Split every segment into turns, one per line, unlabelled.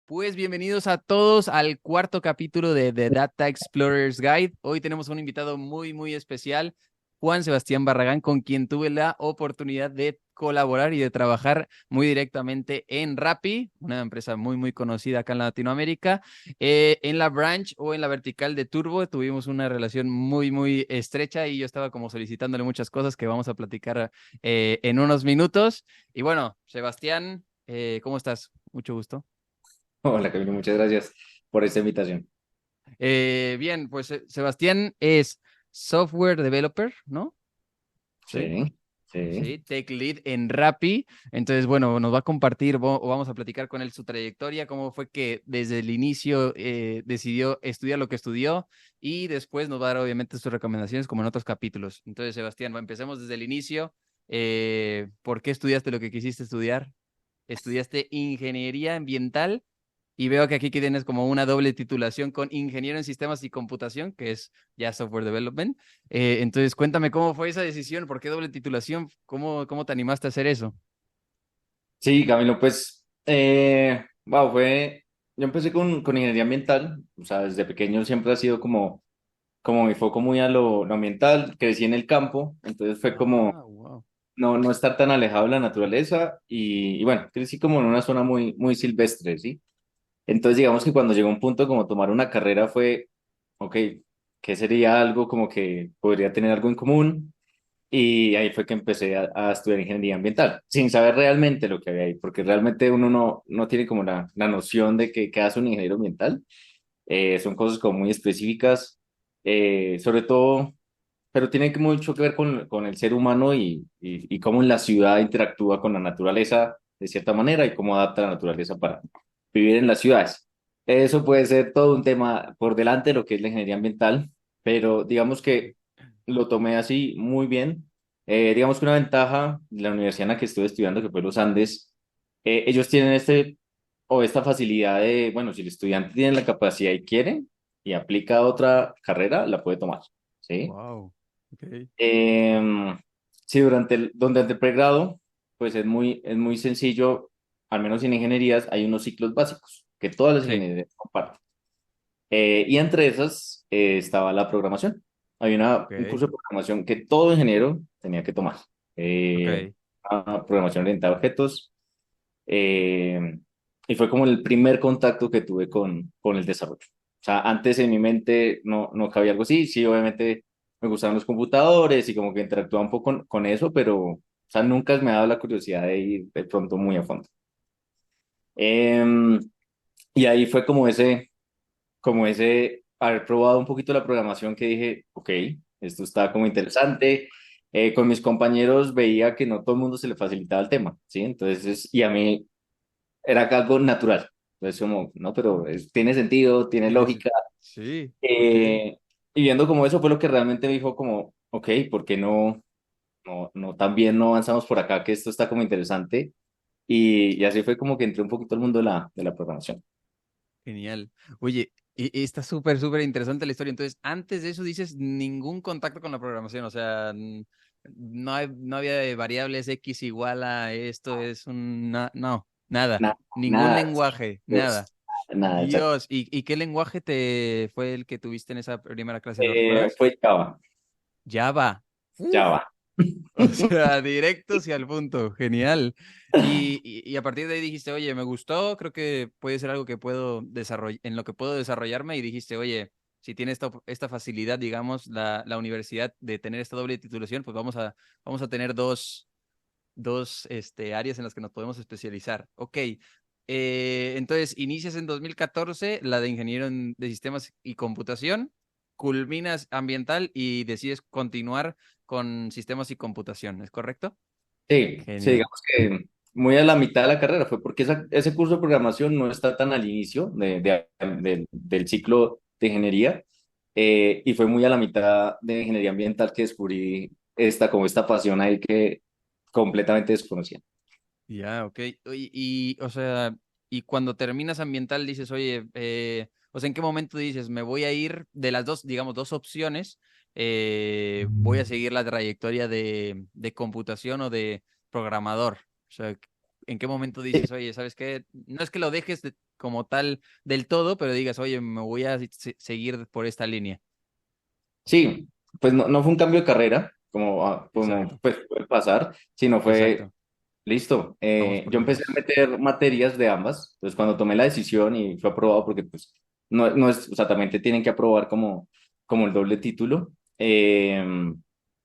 Pues bienvenidos a todos al cuarto capítulo de The Data Explorer's Guide. Hoy tenemos un invitado muy especial, Juan Sebastián Barragán, con quien tuve la oportunidad de colaborar y de trabajar muy directamente en Rappi, una empresa muy conocida acá en Latinoamérica. En la branch o en la vertical de Turbo tuvimos una relación muy estrecha y yo estaba como solicitándole muchas cosas que vamos a platicar en unos minutos. Y bueno, Sebastián, ¿cómo estás? Mucho gusto.
Hola Camilo, muchas gracias por esta invitación.
Bien, pues Sebastián es software developer, ¿no? Sí.
Sí, sí.
Sí, Tech Lead en Rappi. Entonces, bueno, nos va a compartir o vamos a platicar con él su trayectoria, cómo fue que desde el inicio decidió estudiar lo que estudió y después nos va a dar obviamente sus recomendaciones como en otros capítulos. Entonces, Sebastián, empecemos desde el inicio. ¿Por qué estudiaste lo que quisiste estudiar? ¿Estudiaste ingeniería ambiental? Y veo que aquí que tienes como una doble titulación con ingeniero en sistemas y computación, que es ya software development. Entonces, cuéntame cómo fue esa decisión, por qué doble titulación, cómo te animaste a hacer eso.
Sí, Camilo, pues, wow, yo empecé con ingeniería ambiental, o sea, desde pequeño siempre ha sido como mi foco muy a lo ambiental, crecí en el campo, entonces fue como
Ah, wow.
no estar tan alejado de la naturaleza y bueno, crecí como en una zona muy silvestre, ¿sí? Entonces digamos que cuando llegó un punto como tomar una carrera fue, ok, ¿qué sería algo como que podría tener algo en común? Y ahí fue que empecé a estudiar ingeniería ambiental, sin saber realmente lo que había ahí, porque realmente uno no tiene como la noción de qué hace un ingeniero ambiental. Son cosas como muy específicas, sobre todo, pero tienen mucho que ver con el ser humano y cómo en la ciudad interactúa con la naturaleza de cierta manera y cómo adapta la naturaleza para vivir en las ciudades. Eso puede ser todo un tema por delante de lo que es la ingeniería ambiental, pero digamos que lo tomé así muy bien. Digamos que una ventaja de la universidad en la que estuve estudiando, que fue los Andes, ellos tienen o esta facilidad de, bueno, si el estudiante tiene la capacidad y quiere y aplica a otra carrera, la puede tomar, ¿sí?
Wow. Ok.
Em, sí, durante el pregrado, pues es muy sencillo, al menos en ingenierías, hay unos ciclos básicos que todas las
Sí.
ingenierías comparten. Y entre esas estaba la programación. Hay un
Ok.
curso de programación que todo ingeniero tenía que tomar. Eh,
Ok.
Programación orientada a objetos. eh, y fue como el primer contacto que tuve con el desarrollo. O sea, antes en mi mente no cabía algo así. Sí, obviamente me gustaban los computadores y como que interactuaba un poco con eso, pero o sea, nunca me ha dado la curiosidad de ir de pronto muy a fondo. Em, y ahí fue como ese haber probado un poquito la programación que dije, ok, esto está como interesante. Con mis compañeros veía que no todo el mundo se le facilitaba el tema, ¿sí? Entonces, y a mí era algo natural. Entonces, como, no, pero tiene sentido, tiene
Tienes.
lógica.
Sí. Ok.
Y viendo como eso fue lo que realmente me dijo como, ok, ¿por qué también no avanzamos por acá? Que esto está como interesante. Y así fue como que entré un poquito al mundo de la programación.
Genial. Oye, está súper interesante la historia. Entonces, antes de eso dices ningún contacto con la programación, o sea, no había variables X igual a esto, no, nada,
Nada,
ningún
nada,
lenguaje,
pues,
nada.
nada, exacto.
Dios, ¿y qué lenguaje te fue el que tuviste en esa primera clase? ¿Lo recuerdas?
Fue Java,
Java. Uf,
Java.
o sea, directos y al punto, genial. Y a partir de ahí dijiste, oye, me gustó, creo que puede ser algo que puedo desarrollar, en lo que puedo desarrollarme y dijiste, oye, si tiene esta facilidad, digamos, la universidad de tener esta doble titulación, pues vamos a tener dos áreas en las que nos podemos especializar. Ok, entonces inicias en 2014 la de ingeniero de sistemas y computación, culminas ambiental y decides continuar con sistemas y computación, ¿es correcto?
Sí,
Genial.
digamos que muy a la mitad de la carrera fue porque ese curso de programación no está tan al inicio del ciclo de ingeniería y fue muy a la mitad de ingeniería ambiental que descubrí como esta pasión ahí que completamente desconocía.
Ya, ok. Oye, o sea, y cuando terminas ambiental dices, oye, o sea, ¿en qué momento dices, me voy a ir de las dos, digamos, dos opciones? voy a seguir la trayectoria de computación o de programador? O sea, ¿en qué momento dices, oye, ¿sabes qué? No es que lo dejes como tal del todo, pero digas, oye, me voy a seguir por esta línea.
Sí, pues no fue un cambio de carrera, como
Exacto,
pues puede pasar, sino fue,
exacto.
listo.
Vamos por
Yo empecé a
partes.
meter materias de ambas, entonces cuando tomé la decisión y fue aprobado, porque pues no es, o sea, también te tienen que aprobar como el doble título,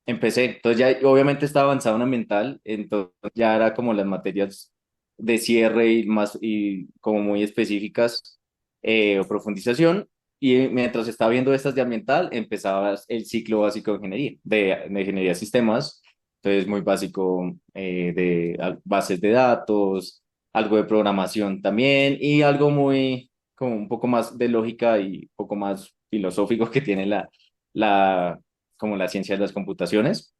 empecé. Entonces ya obviamente estaba avanzado en ambiental, entonces ya era como las materias de cierre y más, y como muy específicas, o profundización. Y mientras estaba viendo estas de ambiental, empezaba el ciclo básico de ingeniería, de ingeniería de sistemas. Entonces, muy básico, de bases de datos, algo de programación también y algo muy, como un poco más de lógica y un poco más filosófico que tiene la, como la ciencia de las computaciones.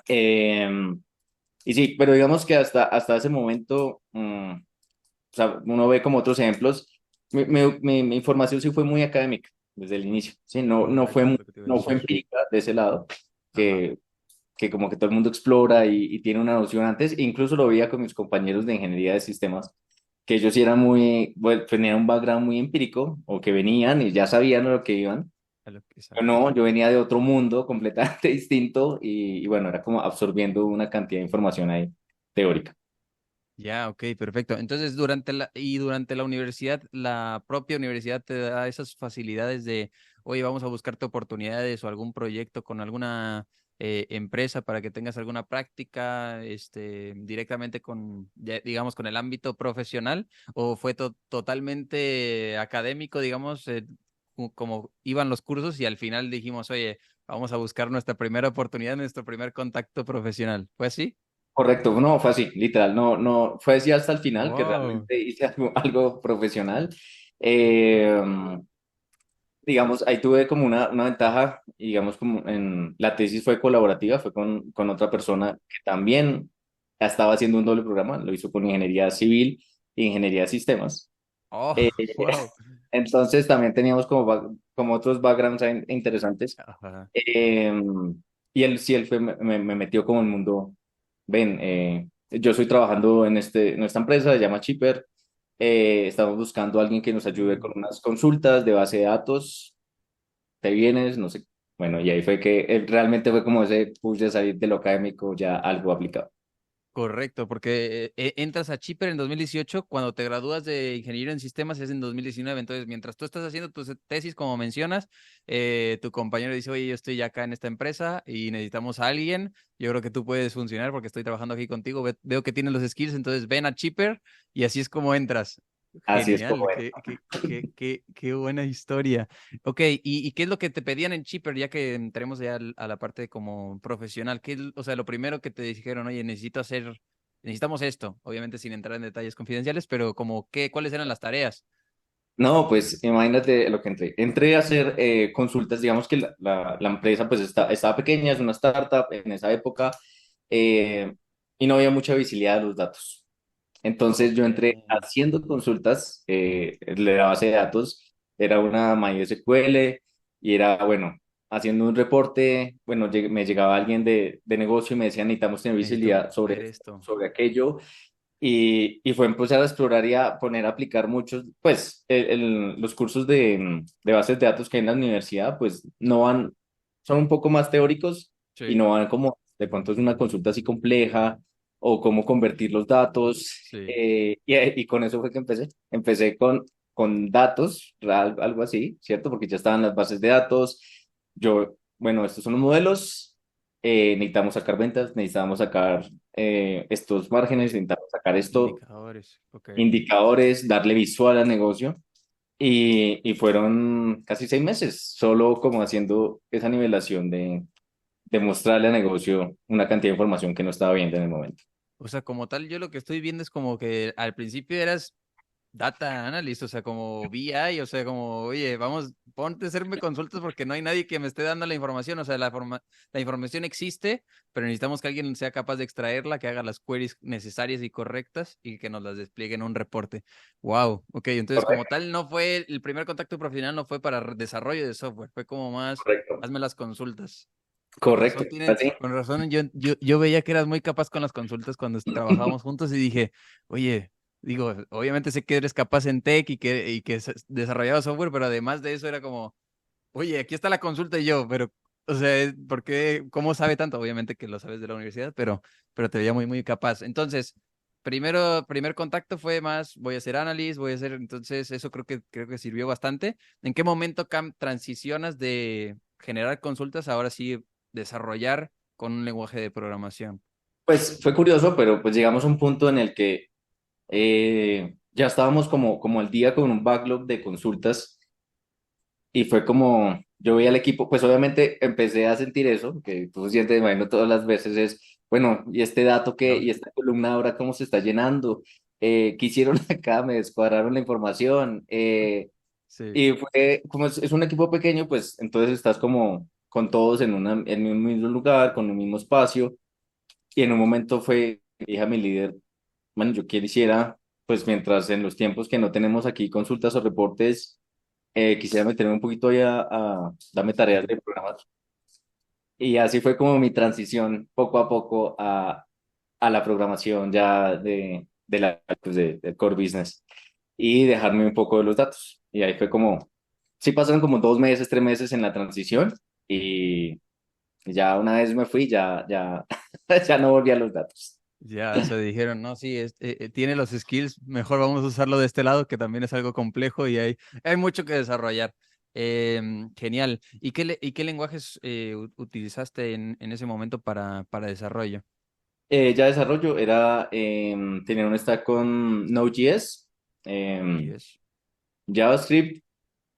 Eh, y sí, pero digamos que hasta ese momento, o sea, uno ve como otros ejemplos. Mi formación sí fue muy académica desde el inicio, ¿sí? No fue,
Correcto, es lo que te iba a
no fue
decir.
empírica de ese lado,
Ajá.
que como que todo el mundo explora y tiene una noción antes. Incluso lo veía con mis compañeros de ingeniería de sistemas, que ellos sí eran muy, bueno, tenían un background muy empírico, o que venían y ya sabían a lo que iban. Pero
Exacto.
no, yo venía de otro mundo completamente distinto y bueno, era como absorbiendo una cantidad de información ahí teórica.
Ya, ok, perfecto. Entonces, durante la universidad, la propia universidad te da esas facilidades de, oye, vamos a buscarte oportunidades o algún proyecto con alguna empresa para que tengas alguna práctica, directamente con, digamos, con el ámbito profesional, o fue totalmente académico, digamos, como iban los cursos y al final dijimos, oye, vamos a buscar nuestra primera oportunidad, nuestro primer contacto profesional. ¿Fue así?
Correcto, no, fue así, literal, no, fue así hasta el final que
Wow.
realmente hice algo profesional. Eh, digamos, ahí tuve como una ventaja, y digamos, como en la tesis fue colaborativa, fue con otra persona que también estaba haciendo un doble programa, lo hizo con ingeniería civil e ingeniería de sistemas.
Oh,
Eh,
wow.
entonces también teníamos como otros backgrounds ahí interesantes.
Ajá.
Eh, y él sí, él fue, me metió como el mundo. Ven, yo estoy trabajando en esta empresa, se llama Chipper. Estamos buscando a alguien que nos ayude con
Mm.
unas consultas de base de datos. ¿Te vienes? No sé. Bueno, y ahí fue que realmente fue como ese push de salir de lo académico ya algo aplicado.
Correcto, porque entras a Chipper en 2018, cuando te gradúas de ingeniero en sistemas es en 2019. Entonces mientras tú estás haciendo tu tesis, como mencionas, tu compañero dice, oye, yo estoy ya acá en esta empresa y necesitamos a alguien, yo creo que tú puedes funcionar porque estoy trabajando aquí contigo, veo que tienes los skills, entonces ven a Chipper y así es como entras.
Así es como
Genial,
era.
qué buena historia. Ok, ¿y qué es lo que te pedían en Chipper, ya que entremos ya a la parte como profesional? O sea, lo primero que te dijeron, oye, necesitamos esto, obviamente sin entrar en detalles confidenciales, pero como cuáles eran las tareas.
No, pues imagínate lo que entré. Entré a hacer consultas, digamos que la empresa pues estaba pequeña, es una startup en esa época, eh, y no había mucha visibilidad de los datos. Entonces
Ok.
yo entré haciendo consultas, de la base de datos, era una MySQL y era, bueno, haciendo un reporte, bueno, me llegaba alguien de negocio y me decía, necesitamos tener
Necesito
visibilidad sobre
ver
esto,
esto.
sobre aquello, y fue empezar a explorar y a poner a aplicar muchos, pues los cursos de bases de datos que hay en la universidad, pues no van, son un poco más teóricos y
Sí,
no van como, de pronto es una consulta así compleja o cómo convertir los datos,
sí.
y con eso fue que empecé con datos, algo así, ¿cierto? Porque ya estaban las bases de datos, yo, bueno, estos son los modelos, necesitamos sacar ventas, necesitamos sacar estos márgenes, intentamos sacar esto,
Indicadores. Ok.
indicadores, darle visual al negocio. Y fueron casi 6 meses solo como haciendo esa nivelación de mostrarle al negocio una cantidad de información que no estaba viendo en el momento.
O sea, como tal, yo lo que estoy viendo es como que al principio eras data analyst, o sea, como BI, o sea, como, oye, vamos, ponte a hacerme consultas porque no hay nadie que me esté dando la información, o sea, la información existe, pero necesitamos que alguien sea capaz de extraerla, que haga las queries necesarias y correctas y que nos las despliegue en un reporte. Wow, ok, entonces como
Correcto.
tal no fue, el primer contacto profesional no fue para desarrollo de software, fue como más,
Correcto.
hazme las consultas.
Correcto. Así.
Con razón, yo veía que eras muy capaz con las consultas cuando trabajábamos juntos y dije, oye, digo, obviamente sé que eres capaz en tech y que desarrollaba software, pero además de eso era como, oye, aquí está la consulta y yo, pero, o sea, ¿por qué? ¿Cómo sabe tanto? Obviamente que lo sabes de la universidad, pero te veía muy, muy capaz. Entonces, primer contacto fue más, voy a ser analyst, voy a hacer, entonces eso creo que sirvió bastante. ¿En qué momento transicionas de generar consultas a ahora sí desarrollar con un lenguaje de programación?
Pues fue curioso, pero pues llegamos a un punto en el que ya estábamos como al día con un backlog de consultas y fue como, yo veía al equipo, pues obviamente empecé a sentir eso, que tú sientes, imagino, todas las veces es, bueno, y este dato que,
No,
y esta columna ahora cómo se está llenando. ¿Qué hicieron acá? Me descuadraron la información.
sí,
Y fue, como es un equipo pequeño, pues entonces estás como con todos en un mismo lugar, con un mismo espacio. Y en un momento fue, dije a mi líder, bueno, yo quisiera, pues mientras en los tiempos que no tenemos aquí consultas o reportes, quisiera meterme un poquito ahí a darme tareas de programar. Y así fue como mi transición poco a poco a la programación ya del core business y dejarme un poco de los datos. Y ahí fue como, sí pasaron como 2 meses, 3 meses en la transición y ya una vez me fui, ya no volví a los datos.
ya, o sea, dijeron, no, sí, tiene los skills, mejor vamos a usarlo de este lado, que también es algo complejo y hay mucho que desarrollar. Genial. ¿Y qué lenguajes utilizaste en ese momento para desarrollo?
Ya desarrollo tenía un stack con Node.js, em,
Yes.
JavaScript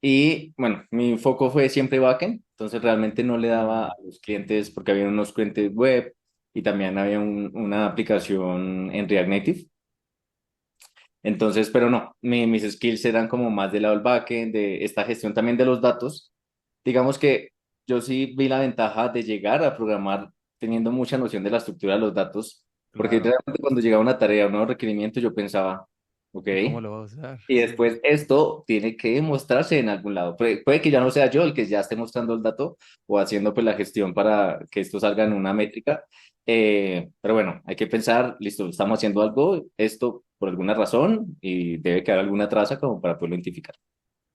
y bueno, mi foco fue siempre backend, entonces realmente no le daba
Mm,
a los clientes porque había unos clientes web y también había una aplicación en React Native. Entonces, pero no, mis skills eran como más del lado del backend, de esta gestión también de los datos. Digamos que yo sí vi la ventaja de llegar a programar teniendo mucha noción de la estructura de los datos, porque
claro.
realmente cuando llegaba una tarea, un nuevo requerimiento, yo pensaba, ok,
¿Y cómo lo va a usar?
y
Sí.
después esto tiene que mostrarse en algún lado. Puede que ya no sea yo el que ya esté mostrando el dato o haciendo pues la gestión para que esto salga en una métrica. Pero bueno, hay que pensar, listo, estamos haciendo algo, esto por alguna razón y debe quedar alguna traza como para poderlo identificar.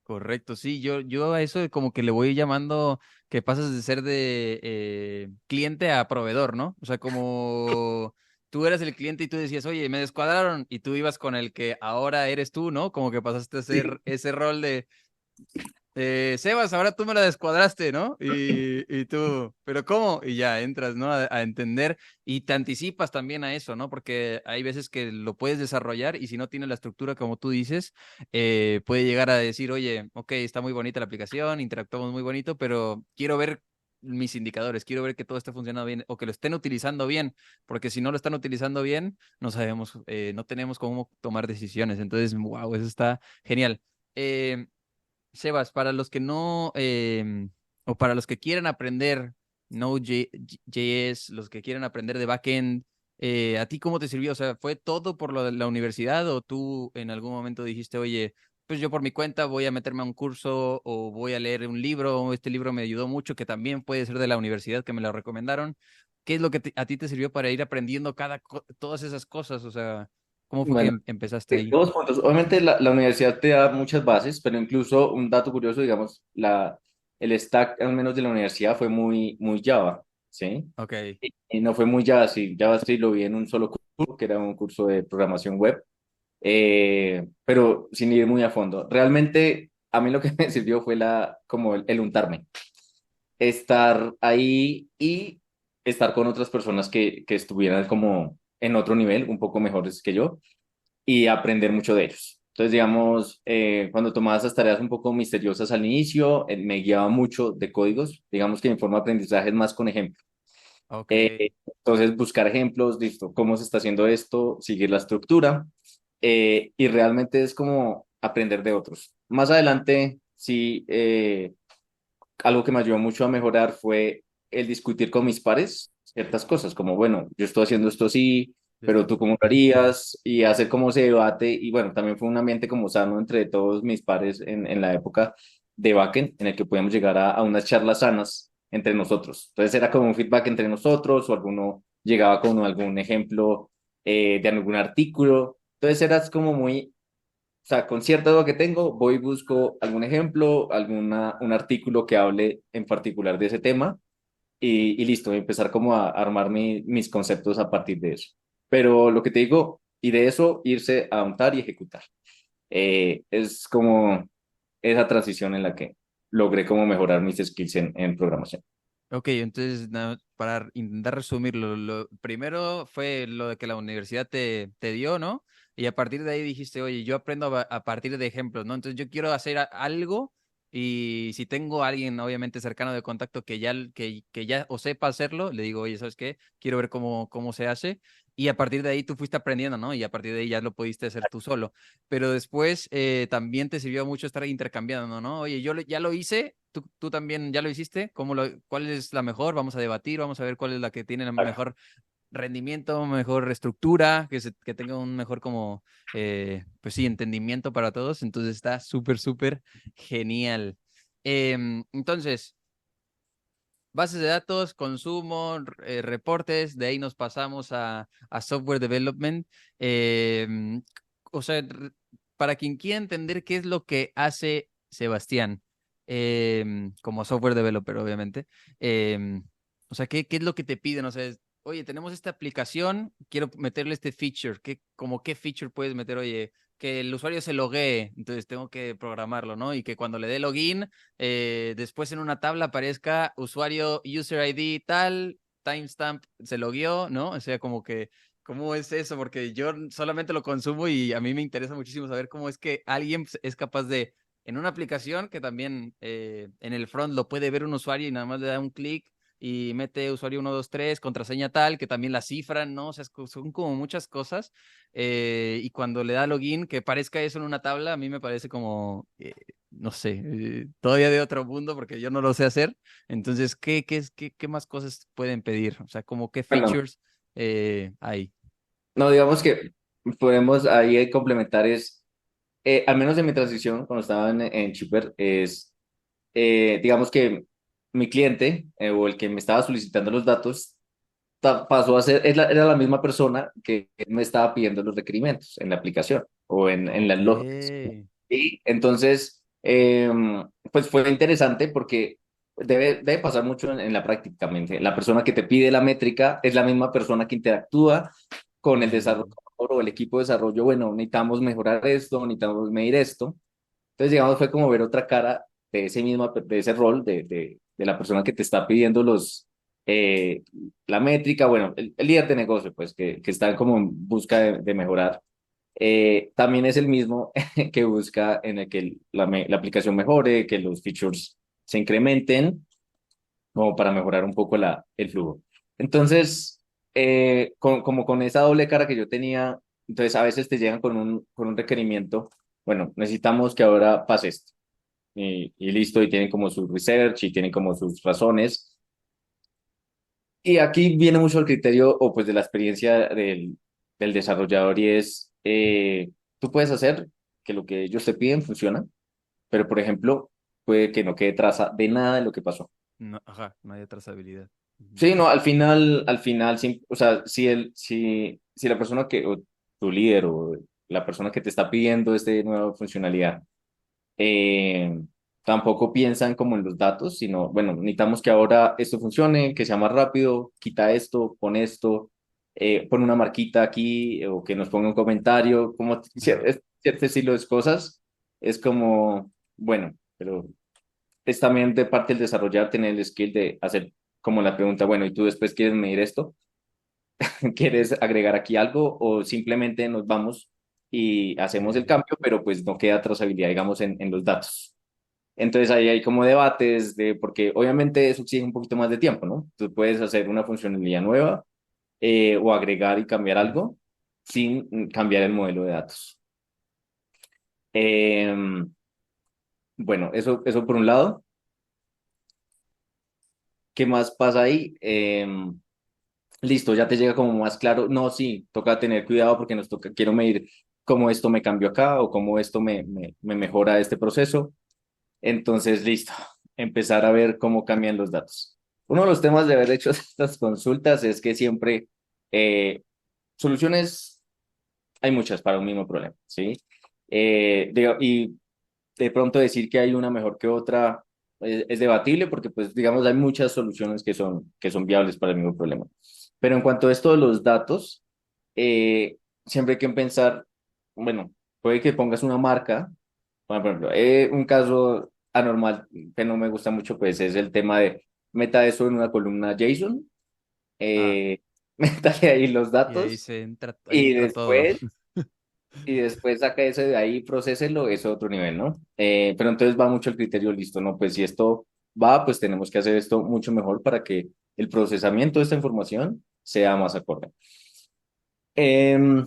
Correcto, sí, yo a eso como que le voy llamando que pasas de ser de cliente a proveedor, ¿no? O sea, como tú eras el cliente y tú decías, oye, me descuadraron, y tú ibas con el que ahora eres tú, ¿no? Como que pasaste a ser ese rol de, Sebas, ahora tú me la descuadraste, ¿no? Y tú, ¿pero cómo? Y ya entras, ¿no? A entender y te anticipas también a eso, ¿no? Porque hay veces que lo puedes desarrollar y si no tiene la estructura como tú dices, puede llegar a decir, oye, ok, está muy bonita la aplicación, interactuamos muy bonito, pero quiero ver mis indicadores, quiero ver que todo esté funcionando bien o que lo estén utilizando bien, porque si no lo están utilizando bien, no sabemos, no tenemos cómo tomar decisiones. Entonces, wow, eso está genial. Eh, Sebas, para los que no, o para los que quieren aprender Node.js, los que quieren aprender de backend, ¿a ti cómo te sirvió? O sea, ¿fue todo por lo de la universidad o tú en algún momento dijiste, oye, pues yo por mi cuenta voy a meterme a un curso o voy a leer un libro, o este libro me ayudó mucho, que también puede ser de la universidad, que me lo recomendaron? ¿Qué es lo que a ti te sirvió para ir aprendiendo todas esas cosas? O sea, ¿cómo fue que
Bueno,
empezaste ahí?
2 puntos. Obviamente la universidad te da muchas bases, pero incluso un dato curioso, digamos, el stack al menos de la universidad fue muy Java, ¿sí?
Ok.
Y no fue muy Java, sí, JavaScript lo vi en un solo curso, que era un curso de programación web, pero sin ir muy a fondo. Realmente a mí lo que me sirvió fue como el untarme, estar ahí y estar con otras personas que estuvieran como en otro nivel, un poco mejores que yo y aprender mucho de ellos. Entonces, digamos, cuando tomaba esas tareas un poco misteriosas al inicio, me guiaba mucho de códigos, digamos que mi forma de aprendizaje es más con ejemplos.
Ok.
Entonces, buscar ejemplos, listo, cómo se está haciendo esto, seguir la estructura. y realmente es como aprender de otros. Más adelante, sí, algo que me ayudó mucho a mejorar fue el discutir con mis pares ciertas cosas, como, bueno, yo estoy haciendo esto así,
Sí,
pero
sí.
tú cómo lo harías, y hacer como ese debate, y bueno, también fue un ambiente como sano entre todos mis pares en la época de backend, en el que podíamos llegar a unas charlas sanas entre nosotros. Entonces era como un feedback entre nosotros, o alguno llegaba con algún ejemplo de algún artículo. Entonces eras como muy, o sea, con cierta duda que tengo, voy y busco algún ejemplo, un artículo que hable en particular de ese tema y listo, empezar como a armar mis conceptos a partir de eso. Pero lo que te digo, y de eso irse a untar y ejecutar. Es como esa transición en la que logré como mejorar mis skills en programación.
Ok, entonces para intentar resumirlo, lo primero fue lo de que la universidad te dio, ¿no? Y a partir de ahí dijiste, oye, yo aprendo a partir de ejemplos, ¿no? Entonces yo quiero hacer algo y si tengo a alguien obviamente cercano de contacto que ya o sepa hacerlo, le digo, oye, ¿sabes qué? Quiero ver cómo se hace. Y a partir de ahí tú fuiste aprendiendo, ¿no? Y a partir de ahí ya lo pudiste hacer tú solo. Pero después también te sirvió mucho estar intercambiando, ¿no? Oye, ya lo hice, tú también ya lo hiciste, ¿cuál es la mejor? Vamos a debatir, vamos a ver cuál es la que tiene el mejor rendimiento, mejor estructura, que tenga un mejor como, pues sí, entendimiento para todos. Entonces está súper genial. Entonces, bases de datos, consumo, reportes, de ahí nos pasamos a software development. O sea, para quien quiera entender qué es lo que hace Sebastián, como software developer, obviamente, o sea, ¿qué es lo que te piden? O sea, oye, tenemos esta aplicación, quiero meterle este feature, como qué feature puedes meter? Oye, que el usuario se loguee, entonces tengo que programarlo, ¿no? Y que cuando le dé login, después en una tabla aparezca usuario, user ID tal, timestamp, se logueó, ¿no? O sea, como que, ¿cómo es eso? Porque yo solamente lo consumo y a mí me interesa muchísimo saber cómo es que alguien es capaz de, en una aplicación que también en el front lo puede ver un usuario y nada más le da un clic y mete usuario 123 contraseña tal, que también la cifran, ¿no? O sea, son como muchas cosas. Y cuando le da login, que parezca eso en una tabla, a mí me parece como, no sé, todavía de otro mundo porque yo no lo sé hacer. Entonces, ¿qué más cosas pueden pedir? O sea, como qué
Bueno,
features hay.
no, digamos que podemos ahí complementar es, al menos en mi transición, cuando estaba en Chipper, es, digamos que mi cliente o el que me estaba solicitando los datos pasó a ser, era la misma persona que me estaba pidiendo los requerimientos en la aplicación o en las
Ok.
lógicas. Y entonces, pues fue interesante porque debe pasar mucho en la prácticamente. La persona que te pide la métrica es la misma persona que interactúa con el desarrollador
Mm,
o el equipo de desarrollo. Bueno, necesitamos mejorar esto, necesitamos medir esto. Entonces, digamos, fue como ver otra cara de ese rol de la persona que te está pidiendo eh, la métrica, bueno, el líder de negocio, pues, que está como en busca de mejorar. También es el mismo que busca en el que la aplicación mejore, que los features se incrementen, como para mejorar un poco el flujo. Entonces, como con esa doble cara que yo tenía, entonces a veces te llegan con un requerimiento, bueno, necesitamos que ahora pase esto. Y listo, y tienen como su research y tienen como sus razones. Y aquí viene mucho el criterio o pues de la experiencia del desarrollador y es, tú puedes hacer que lo que ellos te piden funciona, pero por ejemplo, puede que no quede traza de nada de lo que pasó.
no, ajá, no hay trazabilidad. Ujú.
Sí, no, al final, sí, o sea, si la persona o tu líder o la persona que te está pidiendo esta nueva funcionalidad eh, tampoco piensan como en los datos, sino, bueno, necesitamos que ahora esto funcione, que sea más rápido, quita esto, pon una marquita aquí o que nos ponga un comentario, como
Ajá.
cierto estilo de cosas, es como, bueno, pero es también de parte del desarrollar tener el skill de hacer como la pregunta, bueno, ¿y tú después quieres medir esto? ¿Quieres agregar aquí algo o simplemente nos vamos y hacemos el
Sí.
cambio, pero pues no queda trazabilidad, digamos, en los datos? Entonces ahí hay como debates porque obviamente eso exige un poquito más de tiempo, ¿no? Tú puedes hacer una funcionalidad nueva o agregar y cambiar algo sin cambiar el modelo de datos. Em, bueno, eso por un lado. ¿Qué más pasa ahí? Listo, ya te llega como más claro. No, sí, toca tener cuidado porque nos toca, quiero medir cómo esto me cambió acá o cómo esto me mejora este proceso. Entonces, listo, empezar a ver cómo cambian los datos. Uno de los temas de haber hecho estas consultas es que siempre eh, soluciones hay muchas para un mismo problema, ¿sí? Y de pronto decir que hay una mejor que otra es debatible porque, pues, digamos, hay muchas soluciones que son viables para el mismo problema. Pero en cuanto a esto de los datos, eh, siempre hay que pensar, bueno, puede que pongas una marca, bueno, por ejemplo, un caso anormal que no me gusta mucho, pues, es el tema de meta eso en una columna JSON,
Ah,
eh, métale ahí los
y ahí
datos
se entra, ahí
y
entra todo.
después saca ese de ahí, procéselo, es otro nivel, ¿no? Pero entonces va mucho el criterio listo, ¿no? Pues si esto va, pues tenemos que hacer esto mucho mejor para que el procesamiento de esta información sea más acorde. Em,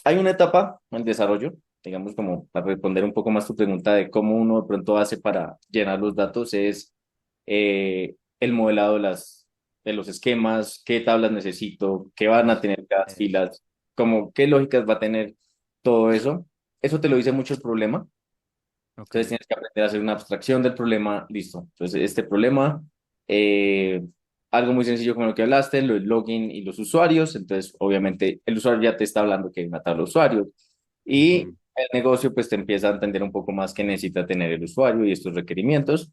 Hay una etapa en el desarrollo, digamos, como para responder un poco más tu pregunta de cómo uno de pronto hace para llenar los datos, es el modelado de los esquemas, qué tablas necesito, qué van a
Ah,
tener cada filas, como qué lógicas va a tener todo eso. Eso te lo dice mucho el problema.
ok.
Entonces tienes que aprender a hacer una abstracción del problema, listo. Entonces, este problema, eh, algo muy sencillo como lo que hablaste, lo del login y los usuarios. Entonces, obviamente, el usuario ya te está hablando que hay una tabla de usuarios. Y
Ujú.
el negocio, pues, te empieza a entender un poco más qué necesita tener el usuario y estos requerimientos.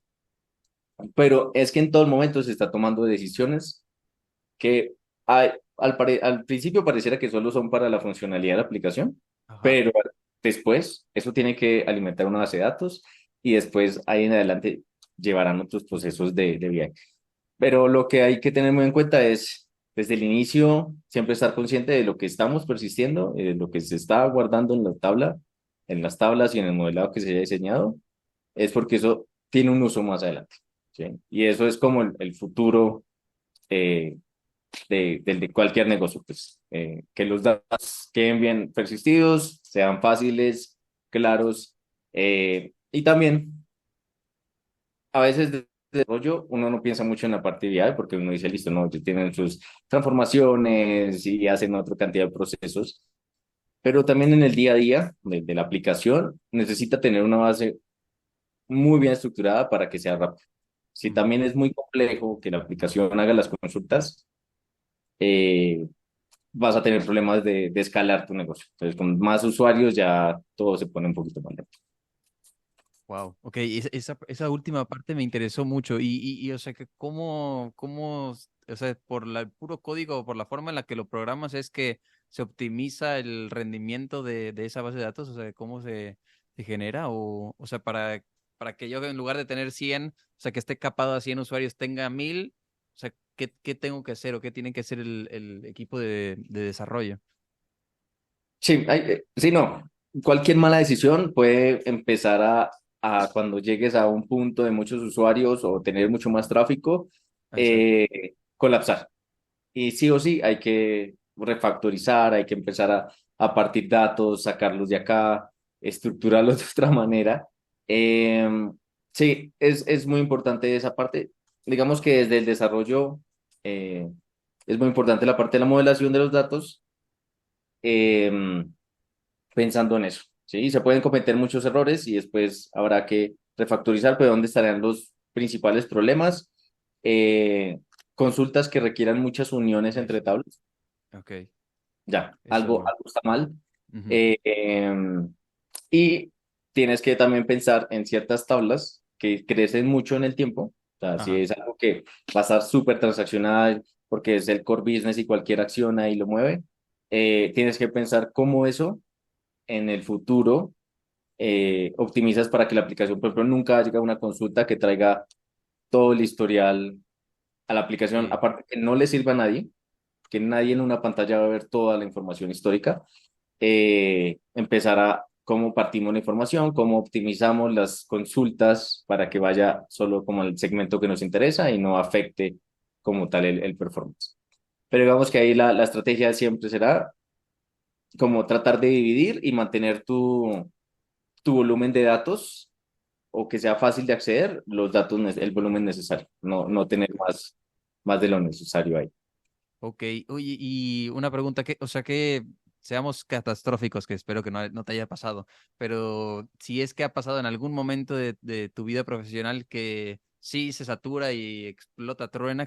Pero es que en todo momento se está tomando decisiones que al principio pareciera que solo son para la funcionalidad de la aplicación,
Ajá.
pero después eso tiene que alimentar una base de datos y después ahí en adelante llevarán otros procesos de BI. Pero lo que hay que tener muy en cuenta es, desde el inicio, siempre estar consciente de lo que estamos persistiendo, de lo que se está guardando en la tabla, en las tablas y en el modelado que se haya diseñado, es porque eso tiene un uso más adelante, ¿sí? Y eso es como el futuro eh, del de cualquier negocio, pues, que los datos queden bien persistidos, sean fáciles, claros, y también a veces de desarrollo uno no piensa mucho en la parte de BI porque uno dice, listo, no, ya tienen sus transformaciones y hacen otra cantidad de procesos, pero también en el día a día de la aplicación necesita tener una base muy bien estructurada para que sea rápido. Si
Ujú.
también es muy complejo que la aplicación haga las consultas, eh, vas a tener problemas de escalar tu negocio. Entonces, con más usuarios ya todo se pone un poquito más lento.
Wow, ok, esa última parte me interesó mucho o sea, que o sea, el puro código o por la forma en la que lo programas es que se optimiza el rendimiento de esa base de datos, o sea, cómo se genera o sea, para que yo en lugar de tener 100, o sea, que esté capado a 100 usuarios, tenga 1000, o sea, ¿qué tengo que hacer o qué tiene que hacer el equipo de desarrollo?
Sí, sí, no. Cualquier mala decisión puede empezar cuando llegues a un punto de muchos usuarios o tener mucho más tráfico,
Exacto.
colapsar. Y sí o sí hay que refactorizar, hay que empezar a partir datos, sacarlos de acá, estructurarlos de otra manera. Sí, es muy importante esa parte. Digamos que desde el desarrollo es muy importante la parte de la modelación de los datos, em, pensando en eso. Sí, se pueden cometer muchos errores y después habrá que refactorizar, pero ¿dónde estarán los principales problemas? Consultas que requieran muchas uniones entre
Eso.
tablas,
Ok,
ya,
eso.
algo está mal.
Ujú.
Eh, em, y tienes que también pensar en ciertas tablas que crecen mucho en el tiempo. O sea, si
Ajá.
es algo que va a estar súper transaccional porque es el core business y cualquier acción ahí lo mueve, tienes que pensar cómo eso en el futuro optimizas para que la aplicación, por ejemplo, nunca llegue a una consulta que traiga todo el historial a la aplicación,
Sí.
aparte que no le sirva a nadie, que nadie en una pantalla va a ver toda la información histórica, empezar a cómo partimos la información, cómo optimizamos las consultas para que vaya solo como el segmento que nos interesa y no afecte como tal el performance. Pero digamos que ahí la estrategia siempre será como tratar de dividir y mantener tu volumen de datos o que sea fácil de acceder, los datos, el volumen necesario, no tener más de lo necesario ahí.
Ok, oye, y una pregunta que, o sea, que seamos catastróficos, que espero que no te haya pasado, pero si es que ha pasado en algún momento de tu vida profesional que sí se satura y explota, truena,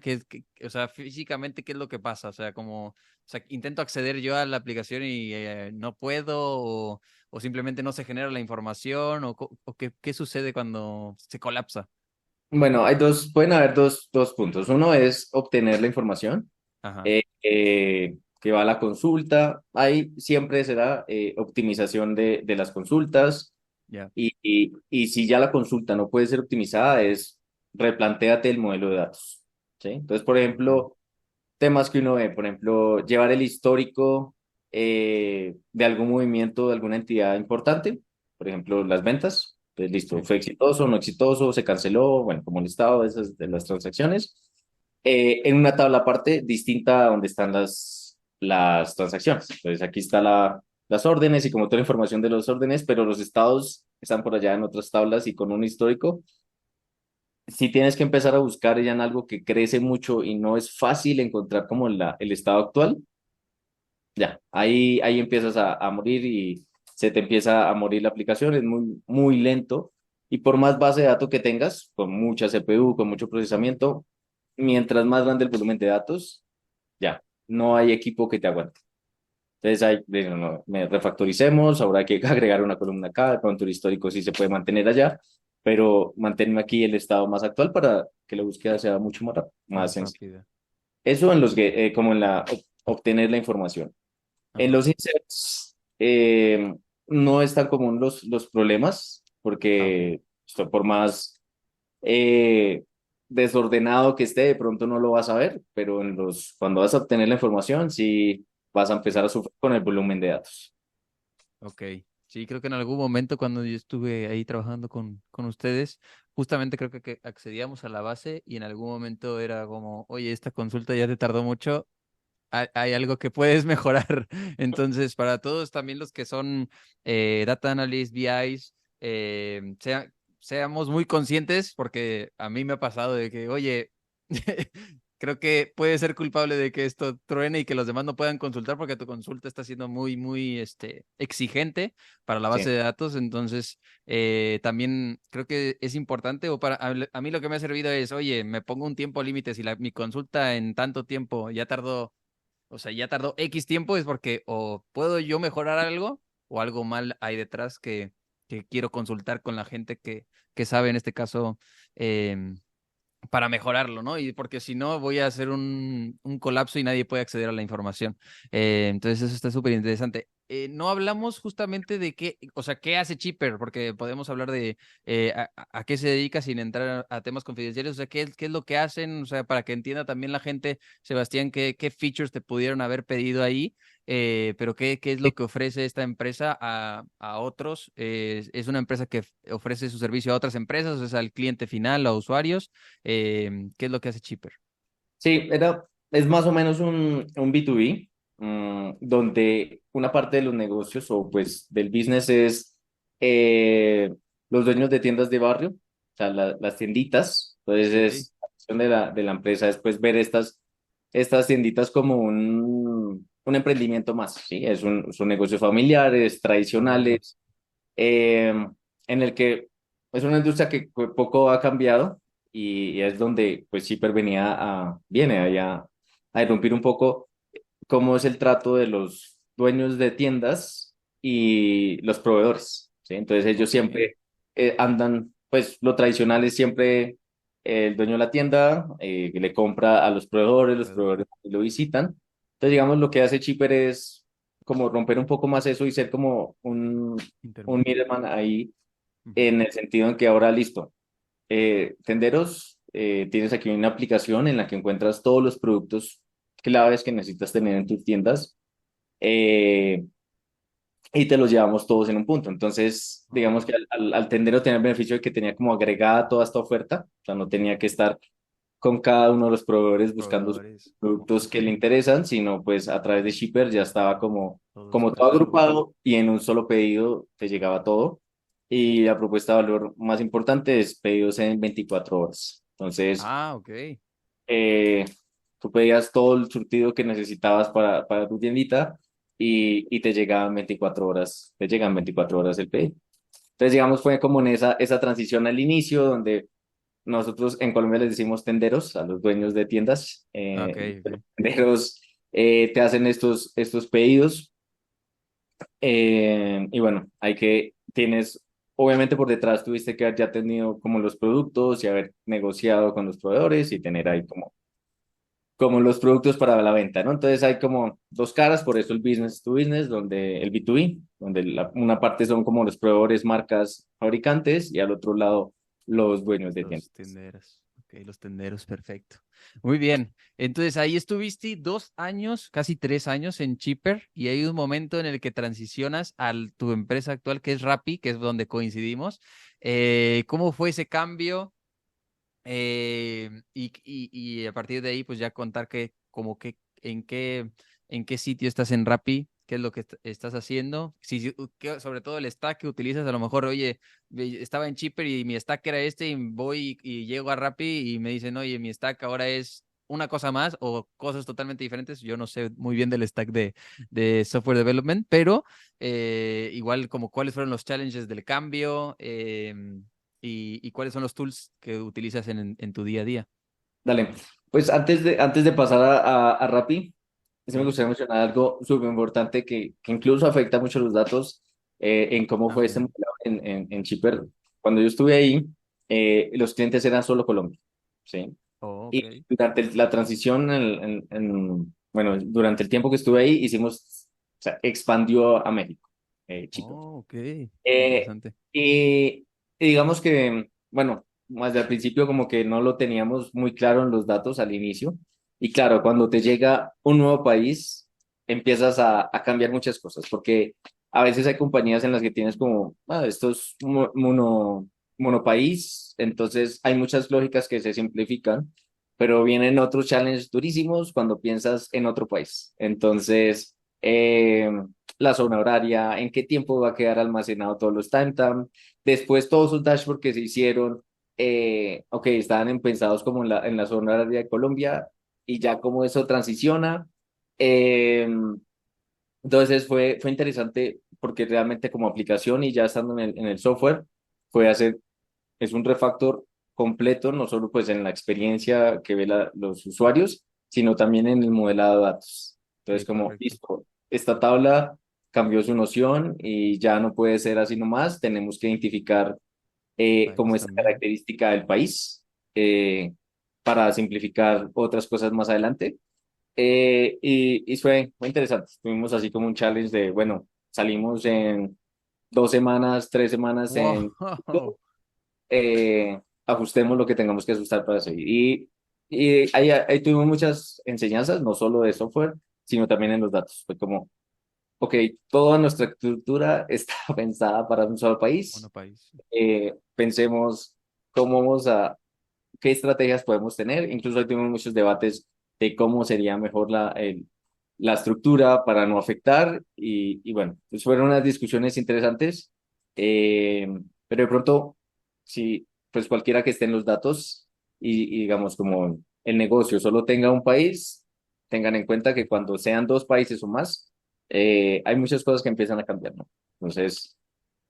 o sea, físicamente, ¿qué es lo que pasa? O sea, o sea, intento acceder yo a la aplicación y no puedo, o simplemente no se genera la información, o qué sucede cuando se colapsa.
Bueno, pueden haber dos puntos. Uno es obtener la información
Ajá,
que va a la consulta. Ahí siempre será optimización de las consultas.
ya.
Y si ya la consulta no puede ser optimizada, es replantéate el modelo de datos. ¿Sí? Entonces, por
Ok,
ejemplo, temas que uno ve, por ejemplo, llevar el histórico de algún movimiento de alguna entidad importante, por ejemplo, las ventas. Pues listo,
sí,
fue exitoso, no exitoso, se canceló, bueno, como listado de esas de las transacciones, en una tabla aparte distinta a donde están las transacciones. Entonces aquí está las órdenes y como toda la información de los órdenes, pero los estados están por allá en otras tablas y con un histórico. Si tienes que empezar a buscar ya en algo que crece mucho y no es fácil encontrar como el estado actual, ya, ahí empiezas a morir y se te empieza a morir la aplicación, es muy lento. Y por más base de datos que tengas, con mucha CPU, con mucho procesamiento, mientras más grande el volumen de datos, ya, no hay equipo que te aguante. Entonces, refactoricemos, ahora hay que agregar una columna acá, de pronto el histórico sí se puede mantener allá, pero manténme aquí el estado más actual para que la búsqueda sea mucho más
más
sencilla.
rápida.
Eso como en obtener la información. En
Ajá.
los inserts no es tan común los problemas,
Ah, ok.
porque por más eh, desordenado que esté, de pronto no lo vas a ver, pero cuando vas a obtener la información, sí vas a empezar a sufrir con el volumen de datos.
Ok, sí, creo que en algún momento cuando yo estuve ahí trabajando con ustedes, justamente creo que accedíamos a la base y en algún momento era como, oye, esta consulta ya te tardó mucho, hay algo que puedes mejorar. Entonces, para todos también los que son data analysts, BIs, seamos muy conscientes porque a mí me ha pasado de que, oye, creo que puede ser culpable de que esto truene y que los demás no puedan consultar porque tu consulta está siendo muy, exigente para la base
Sí.
de datos. Entonces, también creo que es importante o a mí lo que me ha servido es, oye, me pongo un tiempo límite. Si mi consulta en tanto tiempo ya tardó, o sea, ya tardó X tiempo, es porque o puedo yo mejorar algo o algo mal hay detrás que quiero consultar con la gente que sabe, en este caso, em, para mejorarlo, ¿no? Y porque si no, voy a hacer un colapso y nadie puede acceder a la información. Entonces, eso está súper interesante. No hablamos justamente de qué, o sea, qué hace Chipper, porque podemos hablar de a qué se dedica sin entrar a temas confidenciales, o sea, qué es lo que hacen, o sea, para que entienda también la gente, Sebastián, qué features te pudieron haber pedido ahí, pero qué es lo que ofrece esta empresa a otros. Es una empresa que ofrece su servicio a otras empresas, o sea, al cliente final, a usuarios. ¿Qué es lo que hace Chipper?
Sí, es más o menos un B2B, donde una parte de los negocios o pues del business es eh, los dueños de tiendas de barrio, o sea, las tienditas. Entonces
Ok.
es la acción de la empresa después ver estas tienditas como un emprendimiento más, ¿sí? Son negocios familiares,
Oh,
tradicionales, eh, en el que es una industria que poco ha cambiado y es donde pues Shipper viene ahí a irrumpir un poco cómo es el trato de los dueños de tiendas y los proveedores, ¿sí? Entonces ellos
ok.
siempre andan, pues lo tradicional es siempre el dueño de la tienda que le compra a los
Proveedor.
proveedores lo visitan. Entonces digamos lo que hace Shipper es como romper un poco más eso y ser como un
Intermedio.
middleman ahí
Ujú.
en el sentido en que ahora listo. Tenderos, tienes aquí una aplicación en la que encuentras todos los productos claves que necesitas tener en tus tiendas eh, y te los llevamos todos en un punto. Entonces, digamos
Oh,
que al tendero tenía el beneficio de que tenía como agregada toda esta oferta, o sea, no tenía que estar con cada uno de los proveedores buscando
proveedores.
productos que le interesan, sino pues a través de Shipper ya estaba como,
Todo
como todo
disperso.
agrupado y en un solo pedido te llegaba todo. y la propuesta de valor más importante es pedidos en 24 horas. Entonces,
Ah, ok.
eh, tú pedías todo el surtido que necesitabas para tu tiendita y te llegaban 24 horas, te llegan 24 horas el pedido. Entonces, digamos, fue como en esa transición al inicio donde nosotros en Colombia les decimos tenderos a los dueños de tiendas.
Ok, ok.
Tenderos te hacen estos pedidos y bueno, tienes, obviamente por detrás tuviste que haber ya tenido como los productos y haber negociado con los proveedores y tener ahí como los productos para la venta, ¿no? Entonces hay como dos caras, por eso el business to business, donde el B2B, donde una parte son como los proveedores, marcas, fabricantes y al otro lado los dueños de
Los
tiendas.
tenderos. Ok, los tenderos, perfecto. Muy bien. Entonces ahí estuviste 2 años, casi 3 años en Chipper y hay un momento en el que transicionas a tu empresa actual que es Rappi, que es donde coincidimos. ¿Cómo fue ese cambio? Y a partir de ahí, pues ya contar que, como que, en qué sitio estás en Rappi, qué es lo que estás haciendo. Sobre todo el stack que utilizas, a lo mejor, oye, estaba en Chipper y mi stack era este, y voy y llego a Rappi y me dicen, oye, mi stack ahora es una cosa más o cosas totalmente diferentes. Yo no sé muy bien del stack de software development, pero igual como cuáles fueron los challenges del cambio. Y cuáles son los tools que utilizas en tu día a día.
Dale, pues antes de pasar a Rappi, sí me
Ujú.
gustaría mencionar algo súper importante que incluso afecta mucho los datos en cómo
Ah,
fue
ok.
este modelo en Chipper. Cuando yo estuve ahí, los clientes eran solo Colombia, ¿sí?
Oh,
Y
ok.
durante la transición, bueno, durante el tiempo que estuve ahí, o sea, expandió a México, Chipper.
Oh, ok.
Eh,
Interesante.
y digamos que, bueno, más al principio como que no lo teníamos muy claro en los datos al inicio. Y claro, cuando te llega un nuevo país, empiezas a cambiar muchas cosas, porque a veces hay compañías en las que tienes como, esto es monopaís, entonces hay muchas lógicas que se simplifican, pero vienen otros challenges durísimos cuando piensas en otro país. Entonces, la zona horaria, en qué tiempo va a quedar almacenado todos los timestamps. Después todos esos dashboards que se hicieron, ok, estaban pensados como en la zona horaria de Colombia y ya como eso transiciona. Eh, entonces fue interesante porque realmente como aplicación y ya estando en el software, fue hacer, es un refactor completo, no solo pues en la experiencia que ve los usuarios, sino también en el modelado de datos. Entonces
Sí,
como,
correcto.
listo, esta tabla cambió su noción y ya no puede ser así nomás, tenemos que identificar como
País
esta
también.
característica del país eh, para simplificar otras cosas más adelante. Y fue interesante. Tuvimos así como un challenge de, bueno, salimos en 2 semanas, 3 semanas en
Wow.
ajustemos lo que tengamos que ajustar para seguir. Y ahí tuvimos muchas enseñanzas, no solo de software, sino también en los datos. Fue como, ok, toda nuestra estructura está pensada para un solo
Bueno,
país.
país.
Pensemos cómo vamos qué estrategias podemos tener. Incluso ahí tuvimos muchos debates de cómo sería mejor la estructura para no afectar. Y bueno, pues fueron unas discusiones interesantes. Eh, pero de pronto, si pues cualquiera que esté en los datos y digamos como el negocio solo tenga un país, tengan en cuenta que cuando sean dos países o más, hay muchas cosas que empiezan a cambiar, ¿no? Entonces,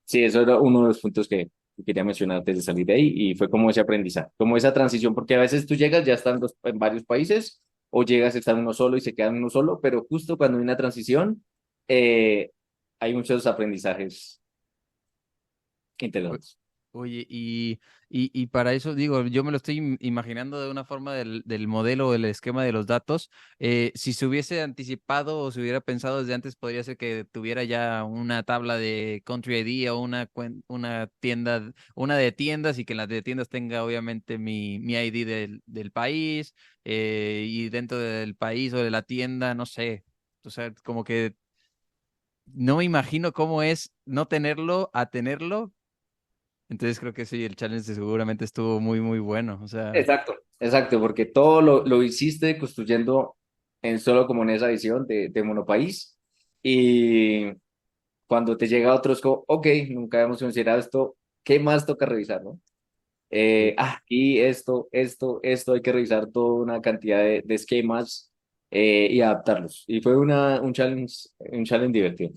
sí, eso era uno de los puntos que quería mencionar antes de salir de ahí y fue como ese aprendizaje, como esa transición, porque a veces tú llegas ya estando en varios países o llegas a estar uno solo y se queda en uno solo, pero justo cuando hay una transición eh, hay muchos aprendizajes
O-
interesantes.
Oye, y para eso digo, yo me lo estoy imaginando de una forma del modelo o del esquema de los datos. Si se hubiese anticipado o se hubiera pensado desde antes, podría ser que tuviera ya una tabla de Country ID o una tienda, una de tiendas y que en las de tiendas tenga obviamente mi ID del país y dentro del país o de la tienda, no sé. O sea, como que no me imagino cómo es no tenerlo a tenerlo. Entonces creo que sí, el challenge seguramente estuvo muy, muy bueno. O sea,
Exacto, exacto, porque todo lo hiciste construyendo solo como en esa visión de monopaís. cuando te llega otro es como, ok, nunca hemos considerado esto, ¿qué más toca revisar, no?
Sí.
Y esto, hay que revisar toda una cantidad de esquemas y adaptarlos. Y fue un challenge divertido.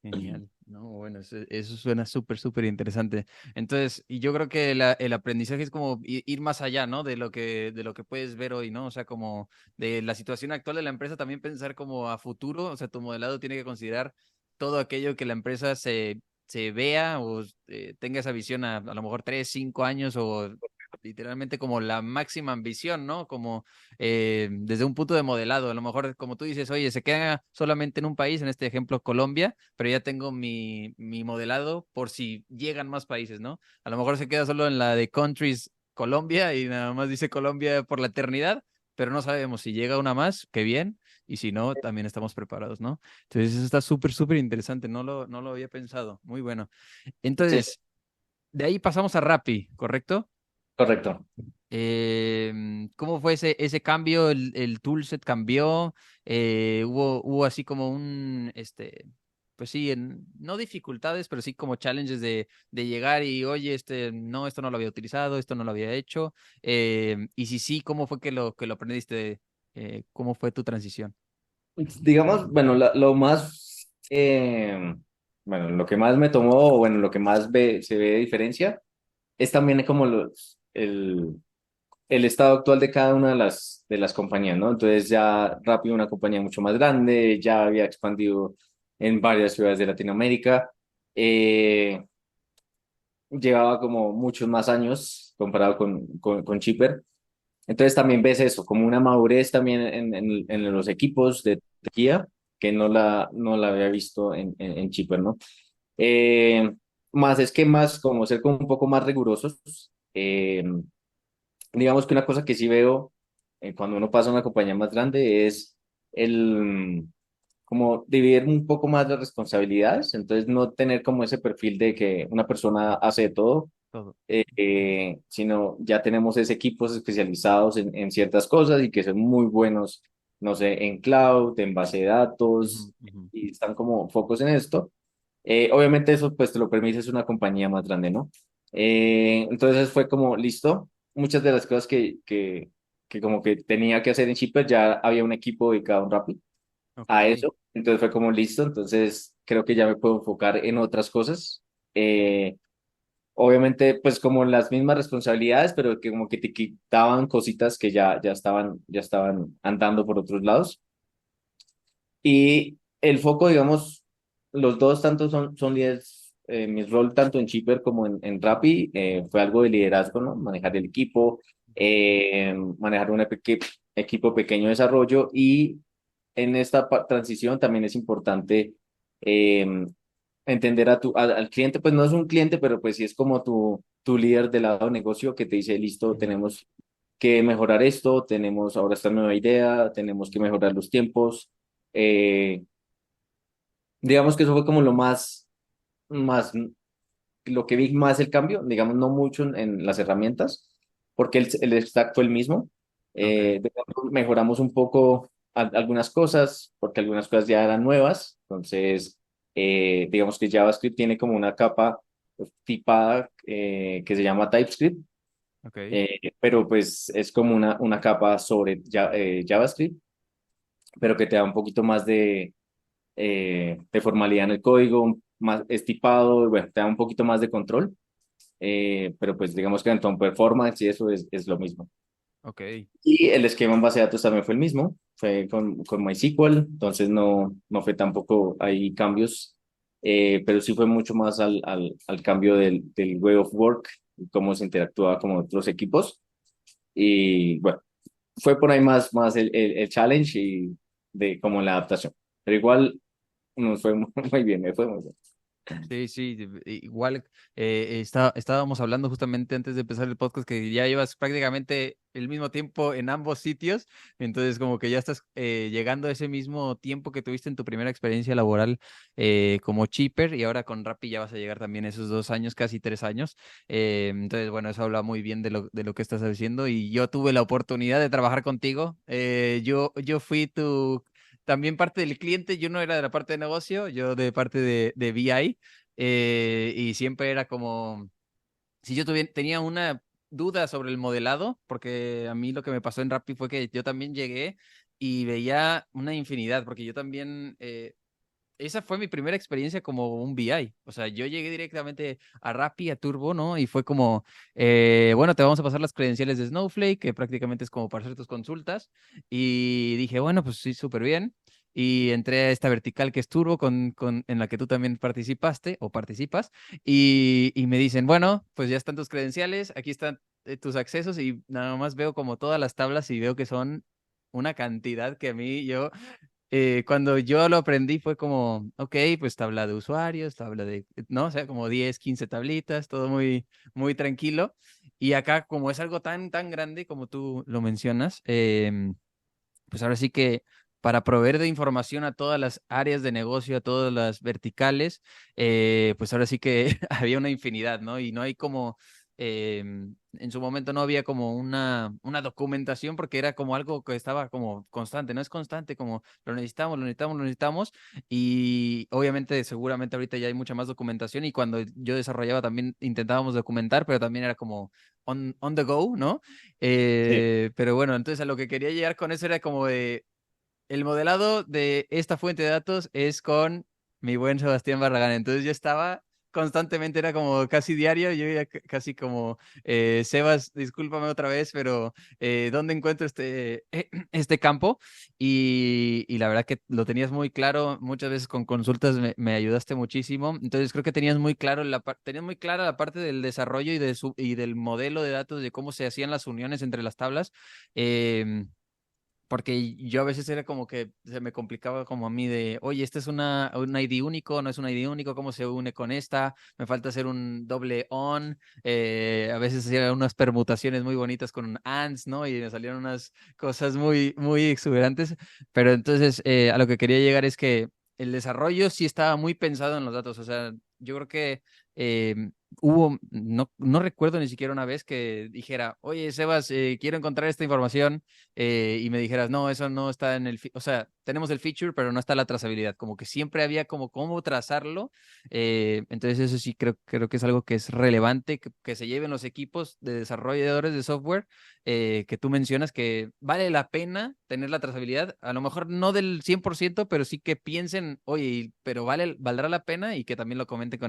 Genial. No, bueno, eso suena súper, súper interesante. Entonces, y yo creo que el aprendizaje es como ir más allá, ¿no? De lo que puedes ver hoy, ¿no? O sea, como de la situación actual de la empresa, también pensar como a futuro, o sea, tu modelado tiene que considerar todo aquello que la empresa se vea o tenga esa visión a lo mejor 3, 5 años o literalmente como la máxima ambición, ¿no? Como desde un punto de modelado. A lo mejor, como tú dices, oye, se queda solamente en un país, en este ejemplo Colombia, pero ya tengo mi modelado por si llegan más países, ¿no? A lo mejor se queda solo en la de countries Colombia y nada más dice Colombia por la eternidad, pero no sabemos si llega una más, qué bien, y si no, también estamos preparados, ¿no? Entonces eso está súper, súper interesante, no lo había pensado, muy bueno.
Sí,
Entonces, de ahí pasamos a Rappi, ¿correcto?
correcto.
¿Cómo fue ese cambio? El toolset cambió. Hubo así como pues sí, no dificultades, pero sí como challenges de llegar y, oye, no, esto no lo había utilizado, esto no lo había hecho. Y si sí, ¿cómo fue que lo aprendiste? ¿Cómo fue tu transición?
Digamos, bueno, bueno, lo que más me tomó, o bueno, lo que más se ve de diferencia es también como el estado actual de cada una de las compañías, ¿no? Entonces ya Rappi, una compañía mucho más grande, ya había expandido en varias ciudades de Latinoamérica, eh, llevaba como muchos más años comparado con Chipper. Entonces también ves eso, como una madurez también en los equipos de tecnología que no la había visto en Chipper, ¿no? Eh, Más esquemas, como ser como un poco más rigurosos. Eh, digamos que una cosa que sí veo cuando uno pasa a una compañía más grande es el como dividir un poco más las responsabilidades, entonces no tener como ese perfil de que una persona hace de todo,
Todo.
sino ya tenemos ese equipos especializados en ciertas cosas y que son muy buenos, no sé, en cloud, en base de datos,
Ujú, ujú.
y están como focos en esto. Obviamente eso pues te lo permite, es una compañía más grande, ¿no? Entonces fue como, listo, muchas de las cosas que como que tenía que hacer en Shipper ya había un equipo dedicado a un Rappi
Ok,
a eso, entonces fue como, listo, entonces creo que ya me puedo enfocar en otras cosas. Obviamente pues como las mismas responsabilidades, pero que como que te quitaban cositas que ya estaban andando por otros lados. Y el foco, digamos, los dos tanto son líderes, mi rol tanto en Shipper como en Rappi fue algo de liderazgo, ¿no? Manejar el equipo, manejar un equipo pequeño de desarrollo y en esta transición también es importante eh, entender al cliente, pues no es un cliente, pero pues sí es como tu líder del lado de negocio que te dice, listo,
ujú,
tenemos que mejorar esto, tenemos ahora esta nueva idea, tenemos que mejorar los tiempos. eh, Digamos que eso fue como más, lo que vi más el cambio, digamos, no mucho en las herramientas, porque el stack fue el mismo.
ok.
De pronto mejoramos un poco algunas cosas, porque algunas cosas ya eran nuevas. Entonces, digamos que JavaScript tiene como una capa tipada que se llama TypeScript,
Ok.
pero pues es como una capa sobre JavaScript, pero que te da un poquito más de formalidad en el código, más estipado, bueno, te da un poquito más de control, pero pues digamos que en ton performance y eso es lo mismo.
Ok.
Y el esquema en base de datos también fue el mismo, fue con MySQL, entonces no fue tampoco hay cambios, pero sí fue mucho más al cambio del way of work, cómo se interactuaba con otros equipos. Y bueno, fue por ahí más el challenge y de como la adaptación. Pero igual nos fue muy bien, me fue muy bien.
Sí, sí, igual estábamos hablando justamente antes de empezar el podcast que ya llevas prácticamente el mismo tiempo en ambos sitios, entonces como que ya estás llegando a ese mismo tiempo que tuviste en tu primera experiencia laboral como shipper y ahora con Rappi ya vas a llegar también a esos 2 años, casi 3 años. Entonces, bueno, eso habla muy bien de lo que estás haciendo y yo tuve la oportunidad de trabajar contigo. Yo fui también parte del cliente, yo no era de la parte de negocio, yo de parte de BI, y siempre era como, si yo tenía una duda sobre el modelado, porque a mí lo que me pasó en Rappi fue que yo también llegué y veía una infinidad, porque yo también, esa fue mi primera experiencia como un BI. O sea, yo llegué directamente a Rappi, a Turbo, ¿no? Y fue como, bueno, te vamos a pasar las credenciales de Snowflake, que prácticamente es como para hacer tus consultas. Y dije, bueno, pues sí, súper bien. Y entré a esta vertical que es Turbo, en la que tú también participaste o participas. Y me dicen, bueno, pues ya están tus credenciales, aquí están tus accesos. Y nada más veo como todas las tablas y veo que son una cantidad que a mí yo cuando yo lo aprendí fue como, ok, pues tabla de usuarios, tabla de, ¿no? O sea, como 10 15 tablitas, todo muy, muy tranquilo. Y acá, como es algo tan, tan grande como tú lo mencionas, pues ahora sí que para proveer de información a todas las áreas de negocio, a todas las verticales, pues ahora sí que había una infinidad, ¿no? Y no hay como, en su momento no había como una documentación porque era como algo que estaba como constante, no es constante, como lo necesitamos, lo necesitamos, lo necesitamos. Y obviamente, seguramente ahorita ya hay mucha más documentación y cuando yo desarrollaba también intentábamos documentar, pero también era como on the go, ¿no?
Sí.
Pero bueno, entonces a lo que quería llegar con eso era como de, el modelado de esta fuente de datos es con mi buen Sebastián Barragán. Entonces yo estaba constantemente, era como casi diario, yo ya casi como, Sebas, discúlpame otra vez, pero ¿dónde encuentro este campo? Y la verdad que lo tenías muy claro, muchas veces con consultas me ayudaste muchísimo. Entonces creo que tenías muy claro tenías muy clara la parte del desarrollo y del modelo de datos, de cómo se hacían las uniones entre las tablas. Porque yo a veces era como que se me complicaba como a mí de, oye, este es un ID único, no es un ID único, ¿cómo se une con esta? Me falta hacer un doble on. A veces hacía unas permutaciones muy bonitas con un ANDS, ¿no? Y me salieron unas cosas muy, muy exuberantes. Pero entonces, a lo que quería llegar es que el desarrollo sí estaba muy pensado en los datos. O sea, yo creo que no recuerdo ni siquiera una vez que dijera, oye, Sebas, quiero encontrar esta información, y me dijeras, no, eso no está en o sea, tenemos el feature, pero no está la trazabilidad. Como que siempre había como cómo trazarlo. Entonces eso sí creo que es algo que es relevante, que se lleven los equipos de desarrolladores de software, que tú mencionas que vale la pena tener la trazabilidad. A lo mejor no del 100%, pero sí que piensen, oye, pero valdrá la pena, y que también lo comenten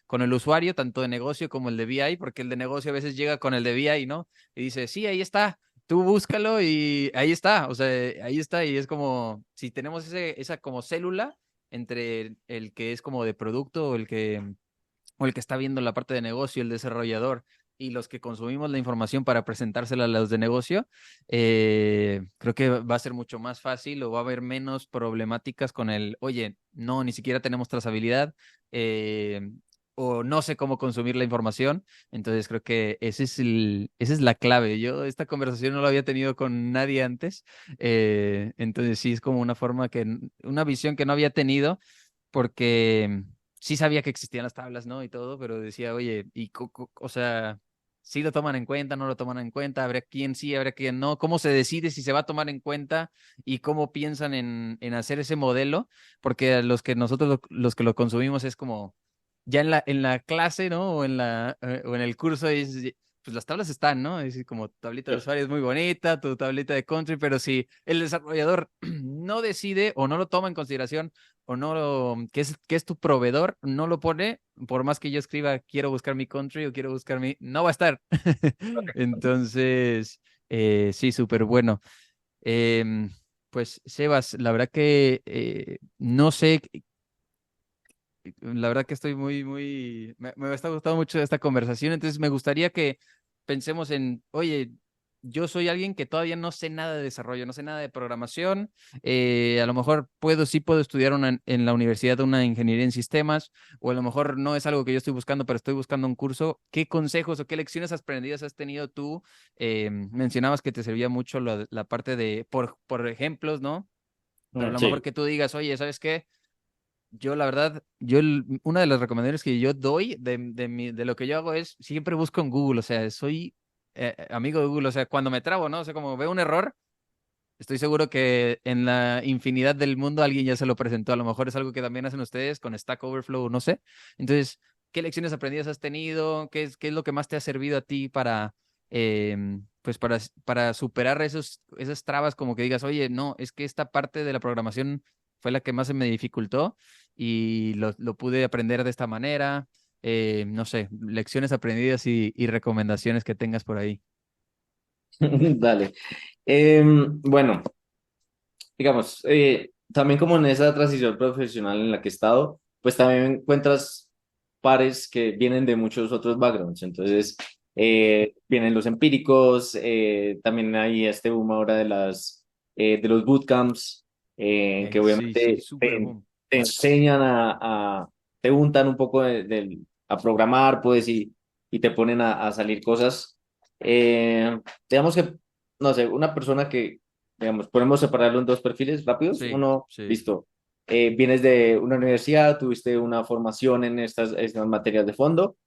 con el usuario, tanto de negocio como el de BI, porque el de negocio a veces llega con el de BI, ¿no? Y dice, sí, ahí está, tú búscalo y ahí está, o sea, ahí está. Y es como, si tenemos esa como célula entre el que es como de producto, o el que está viendo la parte de negocio, el desarrollador, y los que consumimos la información para presentársela a los de negocio, creo que va a ser mucho más fácil, o va a haber menos problemáticas con oye, no, ni siquiera tenemos trazabilidad, o no sé cómo consumir la información. Entonces creo que esa es la clave. Yo esta conversación no la había tenido con nadie antes, entonces sí es como una visión que no había tenido, porque sí sabía que existían las tablas, ¿no? Y todo, pero decía, oye, o sea, sí lo toman en cuenta, no lo toman en cuenta, habrá quien sí, habrá quien no, cómo se decide si se va a tomar en cuenta, y cómo piensan en hacer ese modelo, porque nosotros los que lo consumimos es como, ya en la clase, ¿no? O en el curso pues las tablas están, ¿no? Es decir, como tablita de usuario es muy bonita, tu tablita de country, pero si el desarrollador no decide o no lo toma en consideración, o no que es tu proveedor, no lo pone, por más que yo escriba quiero buscar mi country o quiero buscar no va a estar. Entonces, sí, súper bueno. Em, pues, Sebas, la verdad que no sé, la verdad que estoy muy, muy, me está gustando mucho esta conversación. Entonces me gustaría que pensemos en, oye, yo soy alguien que todavía no sé nada de desarrollo, no sé nada de programación. A lo mejor sí puedo estudiar en la universidad una ingeniería en sistemas, o a lo mejor no es algo que yo estoy buscando, pero estoy buscando un curso. ¿Qué consejos o qué lecciones aprendidas has tenido tú? Mencionabas que te servía mucho la parte de, por ejemplos, ¿no? Pero a lo mejor
Sí.
que tú digas, oye, ¿sabes qué? Yo, la verdad, una de las recomendaciones que yo doy de lo que yo hago es siempre busco en Google. O sea, soy amigo de Google. O sea, cuando me trabo, ¿no? O sea, como veo un error, Estoy seguro que en la infinidad del mundo alguien ya se lo presentó. A lo mejor es algo que también hacen ustedes con Stack Overflow, no sé. Entonces, ¿qué lecciones aprendidas has tenido? Qué es lo que más te ha servido a ti para, pues para superar esas trabas, como que digas, oye, no, es que esta parte de la programación fue la que más se me dificultó y lo pude aprender de esta manera? No sé, lecciones aprendidas y recomendaciones que tengas por ahí.
Dale. Bueno, digamos, también como en esa transición profesional en la que he estado, pues también encuentras pares que vienen de muchos otros backgrounds. Entonces, vienen los empíricos, también hay este boom ahora de los bootcamps, que
Sí, sí,
obviamente
super boom.
te enseñan te untan un poco a programar, pues, y te ponen a salir cosas. Digamos que, no sé, una persona que digamos, podemos separarlo en dos perfiles rápidos.
Sí,
Uno,
sí.
listo, vienes de una universidad, tuviste una formación en estas materias de fondo.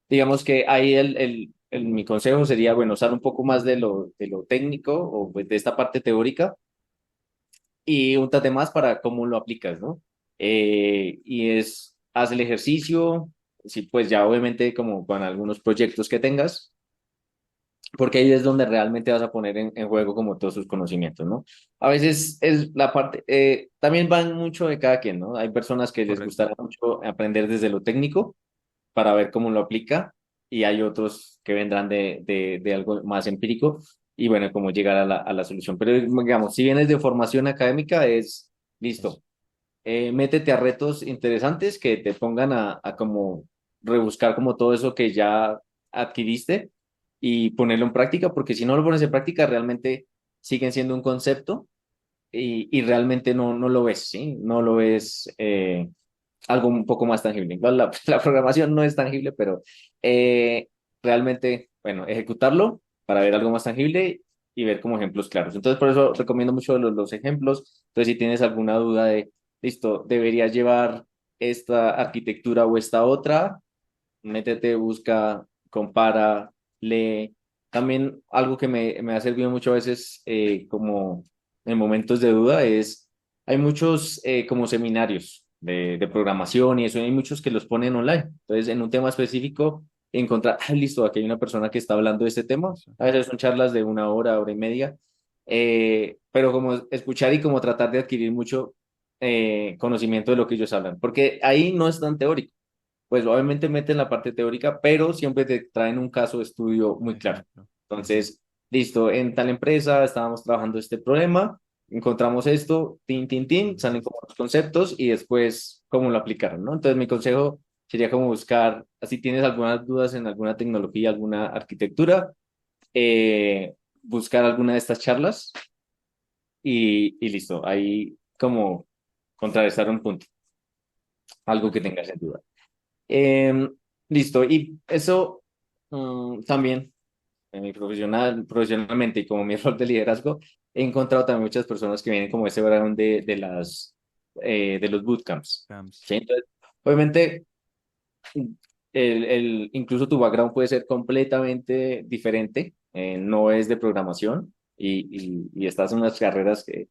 Digamos que ahí mi consejo sería, bueno, usar un poco más de lo técnico o pues, de esta parte teórica y úntate más para cómo lo aplicas, ¿no? Haz el ejercicio, sí, pues ya obviamente como con algunos proyectos que tengas, porque ahí es donde realmente vas a poner en juego como todos sus conocimientos, ¿no? A veces es la parte, también van mucho de cada quien, ¿no? Hay personas que les
Correcto.
gustará mucho aprender desde lo técnico para ver cómo lo aplica y hay otros que vendrán de algo más empírico y bueno, cómo llegar a la solución. Pero digamos, si vienes de formación académica, es
Eso.
listo. Métete a retos interesantes que te pongan a como rebuscar como todo eso que ya adquiriste y ponerlo en práctica, porque si no lo pones en práctica, realmente siguen siendo un concepto y realmente no lo ves, ¿sí? No lo ves algo un poco más tangible. Igual la programación no es tangible, pero eh, realmente, bueno, ejecutarlo para ver algo más tangible y ver como ejemplos claros. Entonces, por eso recomiendo mucho los ejemplos. Entonces, si tienes alguna duda de, listo, debería llevar esta arquitectura o esta otra, métete, busca, compara, lee. También algo que me ha servido mucho a veces como en momentos de duda es, hay muchos como seminarios de programación y eso, y hay muchos que los ponen online. Entonces, en un tema específico, encontrar, ah, listo, aquí hay una persona que está hablando de este tema.
Eso.
A veces son charlas de una hora, hora y media, pero como escuchar y como tratar de adquirir mucho conocimiento de lo que ellos hablan, porque ahí no es tan teórico pues obviamente meten la parte teórica, pero siempre te traen un caso de estudio muy claro.
Ejemplo. Ujú.
Entonces, listo, en tal empresa estábamos trabajando este problema, encontramos esto, tin, tin, tin,
Ujú.
salen como los conceptos y después cómo lo aplicaron, ¿no? Entonces, mi consejo sería como buscar, si tienes algunas dudas en alguna tecnología, alguna arquitectura, buscar alguna de estas charlas y listo, ahí como contrarrestar un punto, algo que
Perfecto.
tengas en duda. Em, Listo, y eso también, profesionalmente y como mi rol de liderazgo, he encontrado también muchas personas que vienen como ese background de los bootcamps.
Camps.
¿Sí? Entonces, obviamente, incluso tu background puede ser completamente diferente, no es de programación y estás en unas carreras que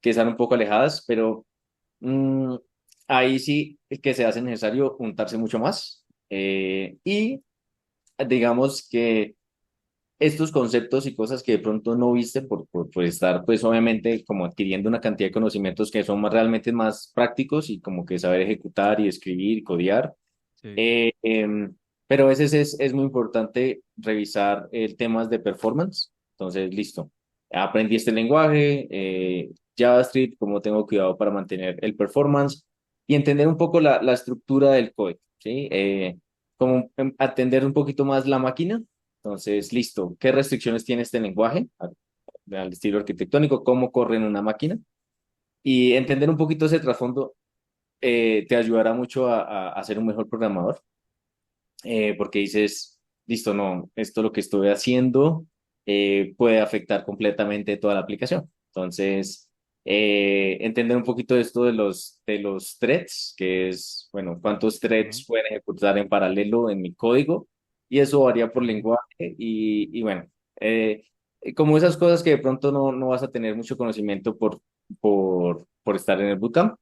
están un poco alejadas, pero Mm, ahí sí que se hace necesario juntarse mucho más. Y digamos que estos conceptos y cosas que de pronto no viste por estar, pues obviamente como adquiriendo una cantidad de conocimientos que son realmente más prácticos y como que saber ejecutar y escribir y codear.
Sí.
Eh, em, pero a veces es muy importante revisar temas de performance. Entonces, listo. Aprendí este lenguaje, JavaScript, cómo tengo cuidado para mantener el performance y entender un poco la estructura del código, ¿sí? Como atender un poquito más la máquina. Entonces, listo. ¿Qué restricciones tiene este lenguaje al estilo arquitectónico? ¿Cómo corre en una máquina? Y entender un poquito ese trasfondo te ayudará mucho a ser un mejor programador porque dices, listo, no, esto lo que estoy haciendo puede afectar completamente toda la aplicación. Entonces, entender un poquito de esto de los threads, que es, bueno, cuántos
Ajá.
threads pueden ejecutar en paralelo en mi código, y eso varía por
Ok.
lenguaje, y bueno, eh, como esas cosas que de pronto no vas a tener mucho conocimiento por estar en el bootcamp.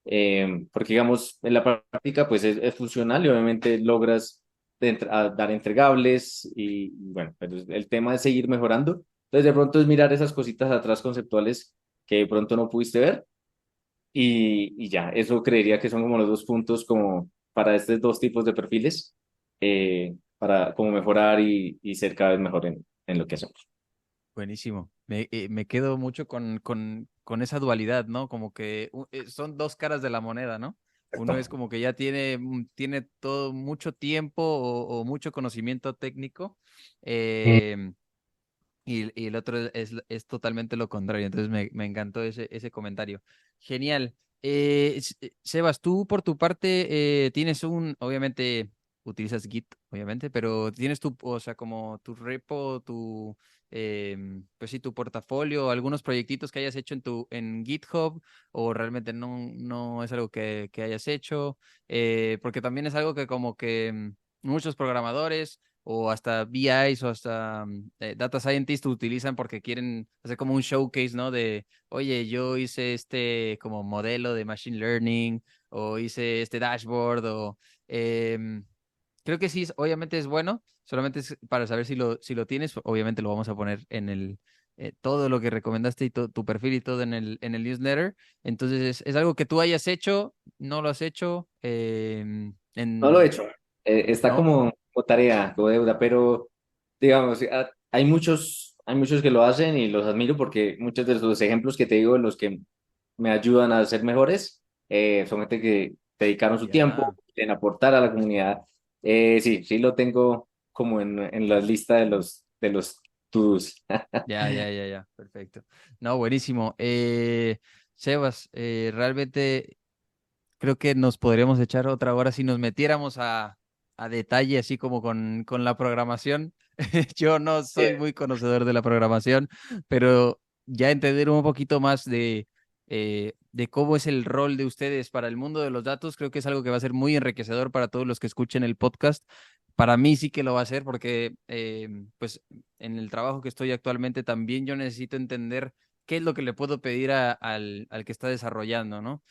Porque digamos, en la práctica pues es funcional y obviamente logras dar entregables y bueno, pero el tema es seguir mejorando. Entonces de pronto es mirar esas cositas atrás conceptuales que de pronto no pudiste ver y ya, eso creería que son como los dos puntos como para estos dos tipos de perfiles, para como mejorar y ser cada vez mejor en lo que hacemos.
Buenísimo. Me quedo mucho con esa dualidad, ¿no? Como que son dos caras de la moneda, ¿no? Uno es
Exacto.
como que ya tiene, tiene todo mucho tiempo o mucho conocimiento técnico, em, y el otro es totalmente lo contrario. Entonces me encantó ese comentario. Genial. Sebas, tú por tu parte tienes obviamente utilizas Git, obviamente, pero tienes tu, o sea, como tu repo, pues sí, tu portafolio, algunos proyectitos que hayas hecho en GitHub, o realmente no es algo que hayas hecho. Porque también es algo que como que muchos programadores o hasta BIs o hasta data scientists utilizan porque quieren hacer como un showcase, ¿no? De, oye, yo hice este como modelo de machine learning o hice este dashboard o... em, creo que sí, obviamente es bueno, solamente es para saber si lo tienes, obviamente lo vamos a poner en todo lo que recomendaste y tu perfil y todo en el newsletter. Entonces, es algo que tú hayas hecho, no lo has hecho,
No lo he hecho. Está
¿no?
como tarea, como deuda, pero digamos, hay muchos que lo hacen y los admiro porque muchos de los ejemplos que te digo, los que me ayudan a ser mejores, son gente que dedicaron su tiempo
Ya.
en aportar a la comunidad. Sí, sí lo tengo como en la lista de los to-dos.
Ya, perfecto. No, buenísimo. Sebas, realmente creo que nos podríamos echar otra hora si nos metiéramos a detalle, así como con la programación. Yo no soy muy conocedor de la programación, pero ya entender un poquito más de cómo es el rol de ustedes para el mundo de los datos, creo que es algo que va a ser muy enriquecedor para todos los que escuchen el podcast. Para mí sí que lo va a ser porque, pues, en el trabajo que estoy actualmente también yo necesito entender qué es lo que le puedo pedir al que está desarrollando, ¿no?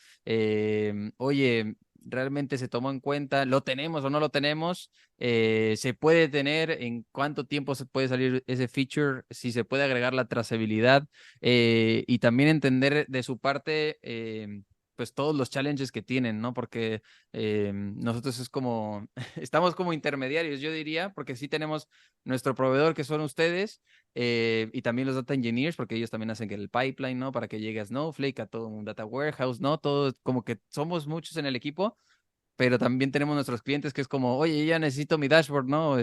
Oye, realmente se tomó en cuenta, lo tenemos o no lo tenemos, se puede tener, en cuánto tiempo se puede salir ese feature, si se puede agregar la trazabilidad, y también entender de su parte, pues todos los challenges que tienen, ¿no? Porque nosotros es como, estamos como intermediarios, yo diría, porque sí tenemos nuestro proveedor que son ustedes, y también los data engineers, porque ellos también hacen que el pipeline, ¿no? Para que llegue a Snowflake, a todo un data warehouse, ¿no? Todo, como que somos muchos en el equipo, pero también tenemos nuestros clientes que es como, oye, ya necesito mi dashboard, ¿no?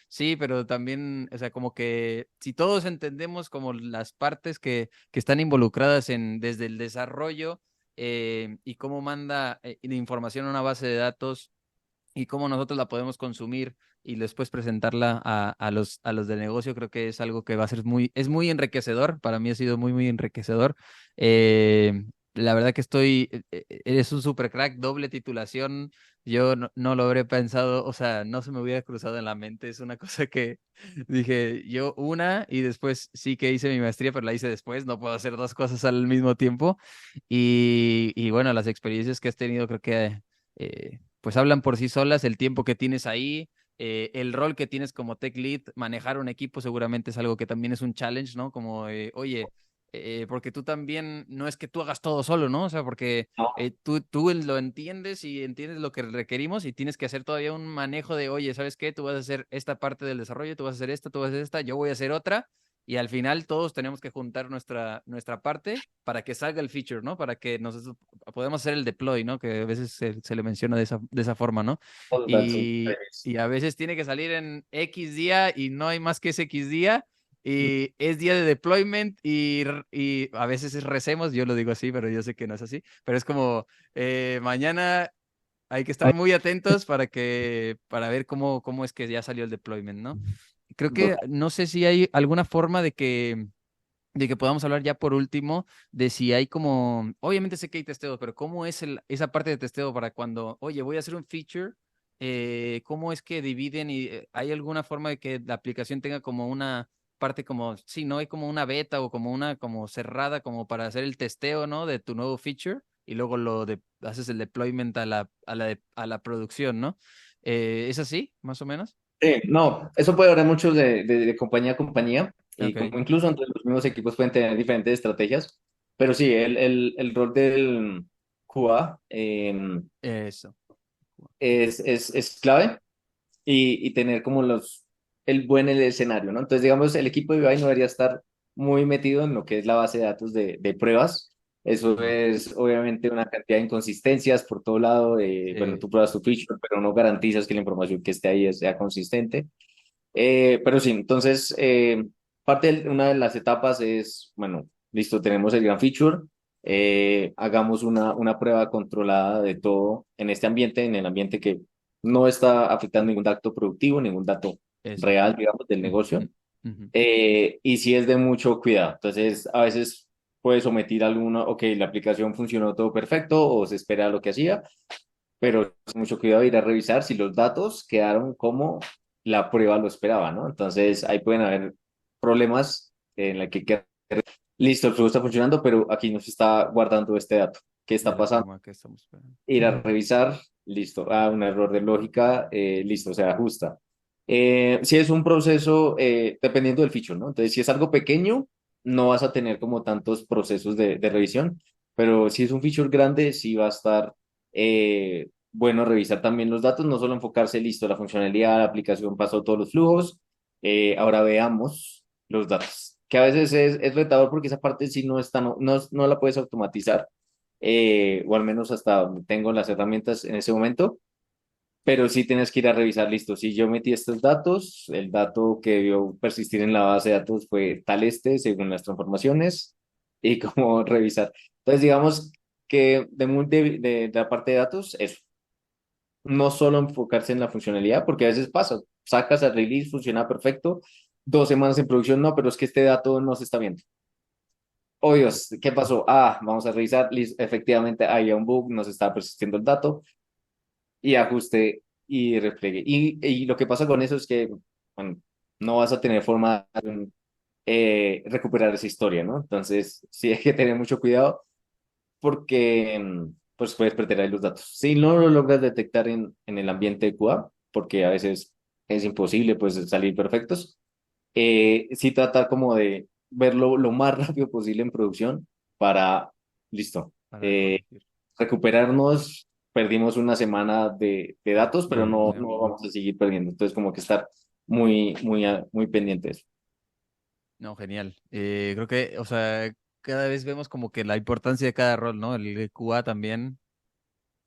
Sí, pero también, o sea, como que si todos entendemos como las partes que están involucradas desde el desarrollo, y cómo manda la información a una base de datos y cómo nosotros la podemos consumir y después presentarla a los de negocio, creo que es algo que va a ser es muy enriquecedor. Para mí ha sido muy enriquecedor. La verdad que eres un super crack, doble titulación. Yo no lo habría pensado, o sea, no se me hubiera cruzado en la mente. Es una cosa que dije yo una y después sí que hice mi maestría, pero la hice después. No puedo hacer dos cosas al mismo tiempo. Y bueno, las experiencias que has tenido creo que pues hablan por sí solas, el tiempo que tienes ahí, el rol que tienes como tech lead, manejar un equipo seguramente es algo que también es un challenge, ¿no? Como, oye, porque tú también, no es que tú hagas todo solo, ¿no? O sea, porque tú lo entiendes y entiendes lo que requerimos y tienes que hacer todavía un manejo de, oye, ¿sabes qué? Tú vas a hacer esta parte del desarrollo, tú vas a hacer esta, tú vas a hacer esta, yo voy a hacer otra. Y al final todos tenemos que juntar nuestra parte para que salga el feature, ¿no? Para que nosotros podemos hacer el deploy, ¿no? Que a veces se le menciona de esa forma, ¿no?
Total, son
Y a veces tiene que salir en X día y no hay más que ese X día. Y es día de deployment y a veces es recemos, yo lo digo así, pero yo sé que no es así. Pero es como mañana hay que estar muy atentos para ver cómo es que ya salió el deployment, ¿no? Creo que
total.
no sé si hay alguna forma de que podamos hablar ya por último de si hay como, obviamente sé que hay testeo, pero ¿cómo es esa parte de testeo para cuando, oye, voy a hacer un feature? ¿Cómo es que dividen y hay alguna forma de que la aplicación tenga como parte como, sí, ¿no? Hay como una beta o como una como cerrada como para hacer el testeo, ¿no? De tu nuevo feature y luego haces el deployment a la producción, ¿no? ¿Es así, más o menos?
No, eso puede variar mucho de compañía a compañía, y
Ok,
incluso entre los mismos equipos pueden tener diferentes estrategias, pero sí, el rol del QA
eso.
es clave y tener como el escenario, ¿no? Entonces, digamos, el equipo de UI no debería estar muy metido en lo que es la base de datos de pruebas. Eso
Ujú.
es obviamente una cantidad de inconsistencias por todo lado. Bueno,
Sí,
tú pruebas tu feature, pero no garantizas que la información que esté ahí sea consistente. Pero sí, entonces, una de las etapas es, bueno, listo, tenemos el gran feature, hagamos una prueba controlada de todo en este ambiente, en el ambiente que no está afectando ningún dato productivo, ningún dato
eso.
real, digamos, del negocio.
Ujú, ujú.
Y si es de mucho cuidado. Entonces, a veces puedes omitir alguno, ok, la aplicación funcionó todo perfecto o se espera lo que hacía, pero es mucho cuidado ir a revisar si los datos quedaron como la prueba lo esperaba, ¿no? Entonces ahí pueden haber problemas en la que queda, listo, el flujo está funcionando, pero aquí no se está guardando este dato. ¿Qué
De
está
la
pasando?
forma que estamos esperando.
Ir a revisar, listo, un error de lógica, listo, se ajusta. Si es un proceso, dependiendo del feature, ¿no? Entonces, si es algo pequeño, no vas a tener como tantos procesos de revisión, pero si es un feature grande, sí va a estar bueno revisar también los datos, no solo enfocarse, listo, la funcionalidad, la aplicación pasó todos los flujos, ahora veamos los datos, que a veces es retador porque esa parte sí no está, no la puedes automatizar, o al menos hasta donde tengo las herramientas en ese momento, pero sí tienes que ir a revisar, listo, si yo metí estos datos, el dato que debió persistir en la base de datos fue tal según las transformaciones, y cómo revisar. Entonces, digamos que de la parte de datos, eso, no solo enfocarse en la funcionalidad, porque a veces pasa, sacas el release, funciona perfecto, 2 semanas en producción, no, pero es que este dato no se está viendo. Oh Dios, ¿qué pasó? Vamos a revisar. Efectivamente, había un bug, nos estaba persistiendo el dato y ajuste y repliegue. Y lo que pasa con eso es que, bueno, no vas a tener forma de recuperar esa historia, ¿no? Entonces, sí hay que tener mucho cuidado porque pues puedes perder ahí los datos. Si no lo logras detectar en el ambiente de QA, porque a veces es imposible pues salir perfectos, sí tratar como de verlo lo más rápido posible en producción para, listo,
Para
eh,
corregir.
recuperarnos, perdimos una semana de datos, pero
De
no,
nuevo.
no vamos a seguir perdiendo. Entonces, como que estar muy pendientes.
No, genial. Creo que, o sea, cada vez vemos como que la importancia de cada rol, ¿no? El QA también.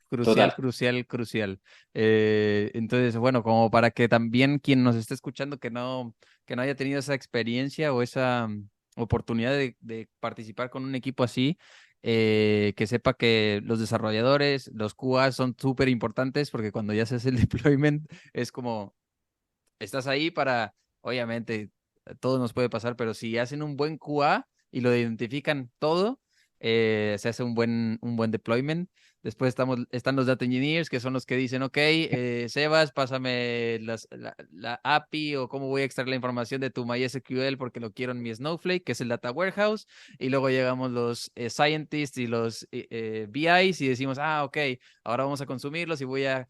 Crucial,
Total.
crucial, crucial. Entonces, bueno, como para que también quien nos esté escuchando que no haya tenido esa experiencia o esa oportunidad de participar con un equipo así, que sepa que los desarrolladores, los QA son súper importantes porque cuando ya se hace el deployment es como estás ahí para, obviamente, todo nos puede pasar, pero si hacen un buen QA y lo identifican todo, se hace un buen deployment. Después están los data engineers, que son los que dicen, ok, Sebas, pásame la API o cómo voy a extraer la información de tu MySQL porque lo quiero en mi Snowflake, que es el Data Warehouse. Y luego llegamos los scientists y los BIs y decimos, ok, ahora vamos a consumirlos y voy a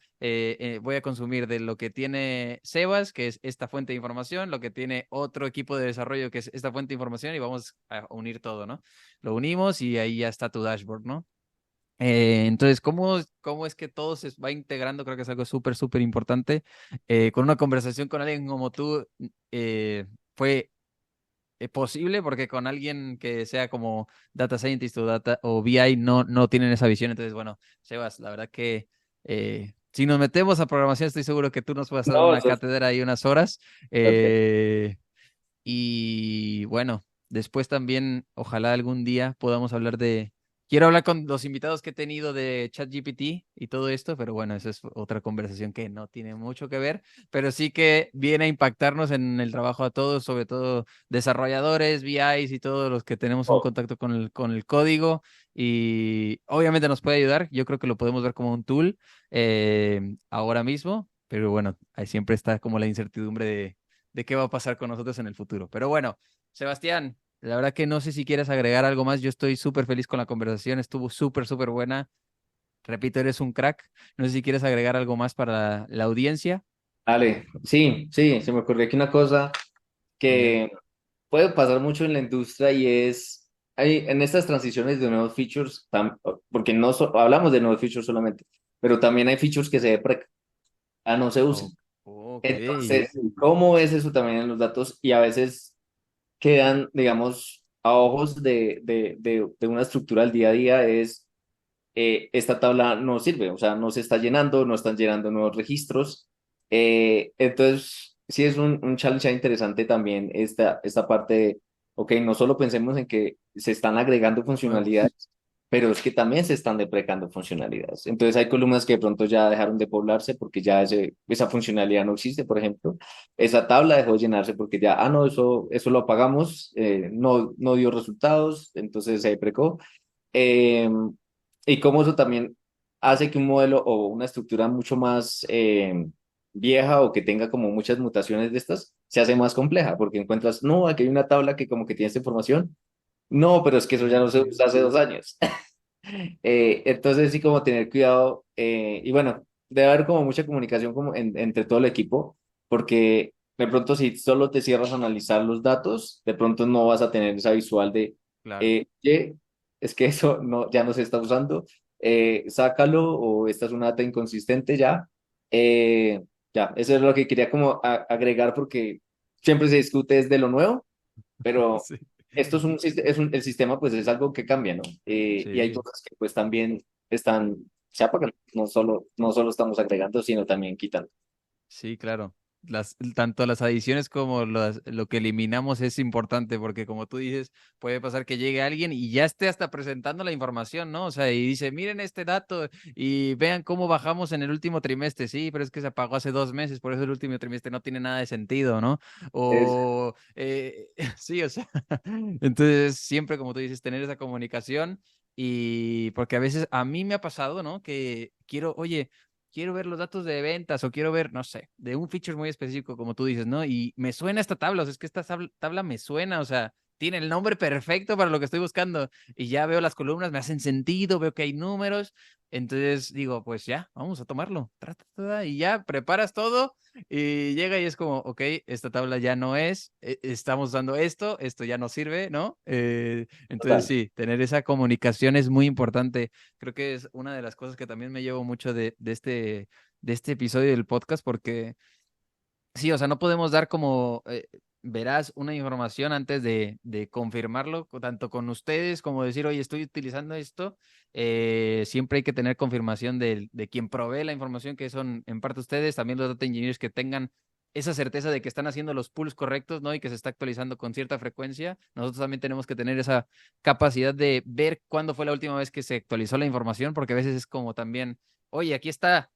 consumir de lo que tiene Sebas, que es esta fuente de información, lo que tiene otro equipo de desarrollo, que es esta fuente de información, y vamos a unir todo, ¿no? Lo unimos y ahí ya está tu dashboard, ¿no? Entonces, ¿cómo es que todo se va integrando? Creo que es algo súper, súper importante. Con una conversación con alguien como tú, fue posible porque con alguien que sea como data scientist o BI no tienen esa visión. Entonces, bueno, Sebas, la verdad que si nos metemos a programación, estoy seguro que tú nos vas a dar
No,
una
eso es
cátedra y unas horas.
perfecto.
Eh, y bueno, después también, ojalá algún día podamos hablar de... Quiero hablar con los invitados que he tenido de ChatGPT y todo esto, pero bueno, esa es otra conversación que no tiene mucho que ver, pero sí que viene a impactarnos en el trabajo a todos, sobre todo desarrolladores, VIs y todos los que tenemos un
Oh,
contacto con el código y obviamente nos puede ayudar. Yo creo que lo podemos ver como un tool ahora mismo, pero bueno, ahí siempre está como la incertidumbre de qué va a pasar con nosotros en el futuro. Pero bueno, Sebastián, la verdad que no sé si quieres agregar algo más. Yo estoy súper feliz con la conversación, estuvo súper, súper buena. Repito, eres un crack. No sé si quieres agregar algo más para la audiencia.
Vale, sí, sí, se me ocurrió aquí una cosa
Genial.
que puede pasar mucho en la industria y es, hay, en estas transiciones de nuevos features, porque no hablamos de nuevos features solamente, pero también hay features que se deprecan, no se usan.
Oh, ok.
Entonces, ¿cómo es eso también en los datos? Y a veces quedan, digamos, a ojos de una estructura del día a día, es esta tabla no sirve, o sea, no se está llenando, no están llenando nuevos registros. Entonces, sí es un challenge interesante también esta parte de, ok, no solo pensemos en que se están agregando
Nuevos.
funcionalidades, pero es que también se están deprecando funcionalidades. Entonces, hay columnas que de pronto ya dejaron de poblarse porque ya esa funcionalidad no existe, por ejemplo. Esa tabla dejó de llenarse porque ya, no, eso lo apagamos, no dio resultados, entonces se deprecó. Eh, y cómo eso también hace que un modelo o una estructura mucho más vieja o que tenga como muchas mutaciones de estas se hace más compleja porque encuentras, no, aquí hay una tabla que como que tiene esta información. No, pero es que eso ya no se usa hace 2 años. Entonces sí como tener cuidado y bueno, debe haber como mucha comunicación como entre todo el equipo porque de pronto si solo te cierras a analizar los datos, de pronto no vas a tener esa visual de,
Claro.
"Oye, es que eso no, ya no se está usando, sácalo o esta es una data inconsistente ya. Eh, ya, eso es lo que quería como agregar porque siempre se discute desde lo nuevo, pero
Sí.
esto el sistema pues es algo que cambia, ¿no? Y hay
Sí.
cosas que pues también se apagan, no solo estamos agregando, sino también quitando.
Sí, claro. Tanto las adiciones como lo que eliminamos es importante porque como tú dices, puede pasar que llegue alguien y ya esté hasta presentando la información, ¿no? O sea, y dice, miren este dato y vean cómo bajamos en el último trimestre. Sí, pero es que se apagó hace 2 meses, por eso el último trimestre no tiene nada de sentido, ¿no?
Es,
O, sí, o sea, entonces siempre, como tú dices, tener esa comunicación y porque a veces a mí me ha pasado, ¿no? Que quiero, oye, quiero ver los datos de ventas o quiero ver, no sé, de un feature muy específico, como tú dices, ¿no? Y me suena esta tabla, o sea, es que esta tabla me suena, o sea, tiene el nombre perfecto para lo que estoy buscando. Y ya veo las columnas, me hacen sentido, veo que hay números. Entonces digo, pues ya, vamos a tomarlo. Y ya preparas todo y llega y es como, ok, esta tabla ya no es, estamos dando esto ya no sirve, ¿no? Entonces
total.
sí, tener esa comunicación es muy importante. Creo que es una de las cosas que también me llevo mucho de este episodio del podcast, porque sí, o sea, no podemos dar como, verás, una información antes de confirmarlo, tanto con ustedes como decir, oye, estoy utilizando esto. Siempre hay que tener confirmación de quien provee la información, que son en parte ustedes, también los data engineers que tengan esa certeza de que están haciendo los pulls correctos, ¿no? Y que se está actualizando con cierta frecuencia. Nosotros también tenemos que tener esa capacidad de ver cuándo fue la última vez que se actualizó la información, porque a veces es como también, oye, aquí está.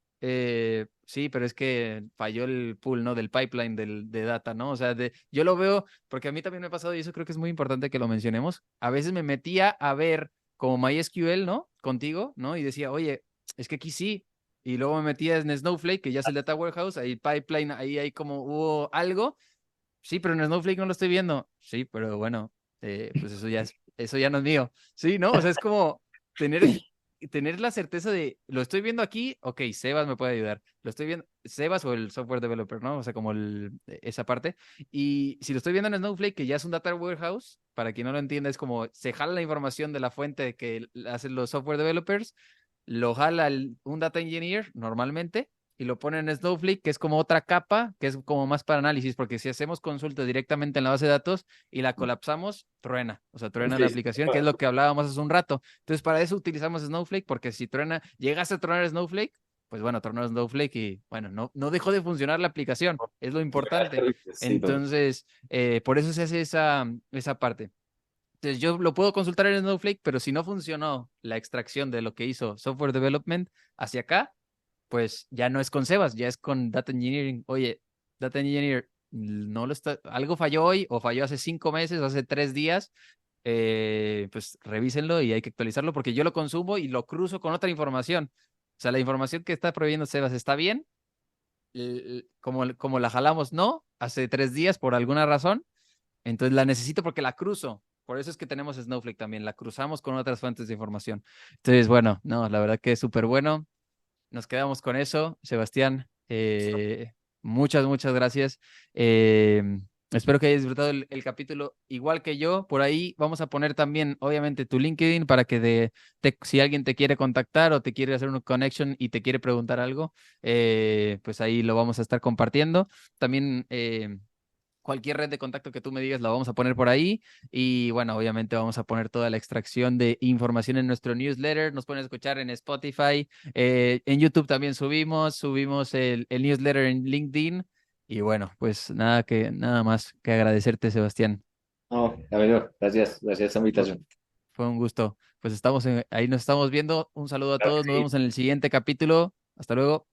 Sí, pero es que falló el pool, ¿no? Del pipeline de data, ¿no? O sea, yo lo veo, porque a mí también me ha pasado y eso creo que es muy importante que lo mencionemos. A veces me metía a ver como MySQL, ¿no? Contigo, ¿no? Y decía, oye, es que aquí sí. Y luego me metía en Snowflake, que ya es el data warehouse, ahí pipeline, ahí hay como hubo algo. Sí, pero en Snowflake no lo estoy viendo. Sí, pero bueno, pues eso ya no es mío. Sí, ¿no? O sea, es como tener, tener la certeza de, lo estoy viendo aquí, ok, Sebas me puede ayudar. Lo estoy viendo, Sebas o el software developer, ¿no? O sea, como esa parte. Y si lo estoy viendo en Snowflake, que ya es un data warehouse, para quien no lo entienda, es como se jala la información de la fuente que hacen los software developers, lo jala un data engineer normalmente y lo pone en Snowflake, que es como otra capa, que es como más para análisis, porque si hacemos consultas directamente en la base de datos y la colapsamos, truena, o sea, truena la
Sí, sí.
aplicación, que es lo que hablábamos hace un rato. Entonces, para eso utilizamos Snowflake, porque si truena, llegase a tronar Snowflake, pues bueno, tronó Snowflake y bueno, no dejó de funcionar la aplicación, es lo importante.
Sí, total.
Entonces, por eso se hace esa parte. Entonces yo lo puedo consultar en Snowflake, pero si no funcionó la extracción de lo que hizo Software Development hacia acá, pues ya no es con Sebas, ya es con Data Engineering. Oye, Data Engineer, no lo está, algo falló hoy o falló hace 5 meses, hace 3 días. Pues revísenlo y hay que actualizarlo porque yo lo consumo y lo cruzo con otra información. O sea, la información que está proveyendo Sebas está bien, como la jalamos, no. hace 3 días por alguna razón. Entonces la necesito porque la cruzo. Por eso es que tenemos Snowflake también. La cruzamos con otras fuentes de información. Entonces, bueno, no, la verdad que es súper bueno. Nos quedamos con eso, Sebastián. Muchas gracias. Eh, Espero que hayas disfrutado el capítulo igual que yo. Por ahí vamos a poner también, obviamente, tu LinkedIn para que si alguien te quiere contactar o te quiere hacer una connection y te quiere preguntar algo, pues ahí lo vamos a estar compartiendo. También cualquier red de contacto que tú me digas la vamos a poner por ahí. Y bueno, obviamente vamos a poner toda la extracción de información en nuestro newsletter. Nos pueden escuchar en Spotify. En YouTube también subimos el newsletter en LinkedIn. Y bueno, pues nada más que agradecerte, Sebastián.
No, amigo, gracias, gracias a esta
Fue,
invitación.
fue un gusto. Pues ahí nos estamos viendo. Un saludo a
Claro
todos.
que
Nos
sí.
vemos en el siguiente capítulo. Hasta luego.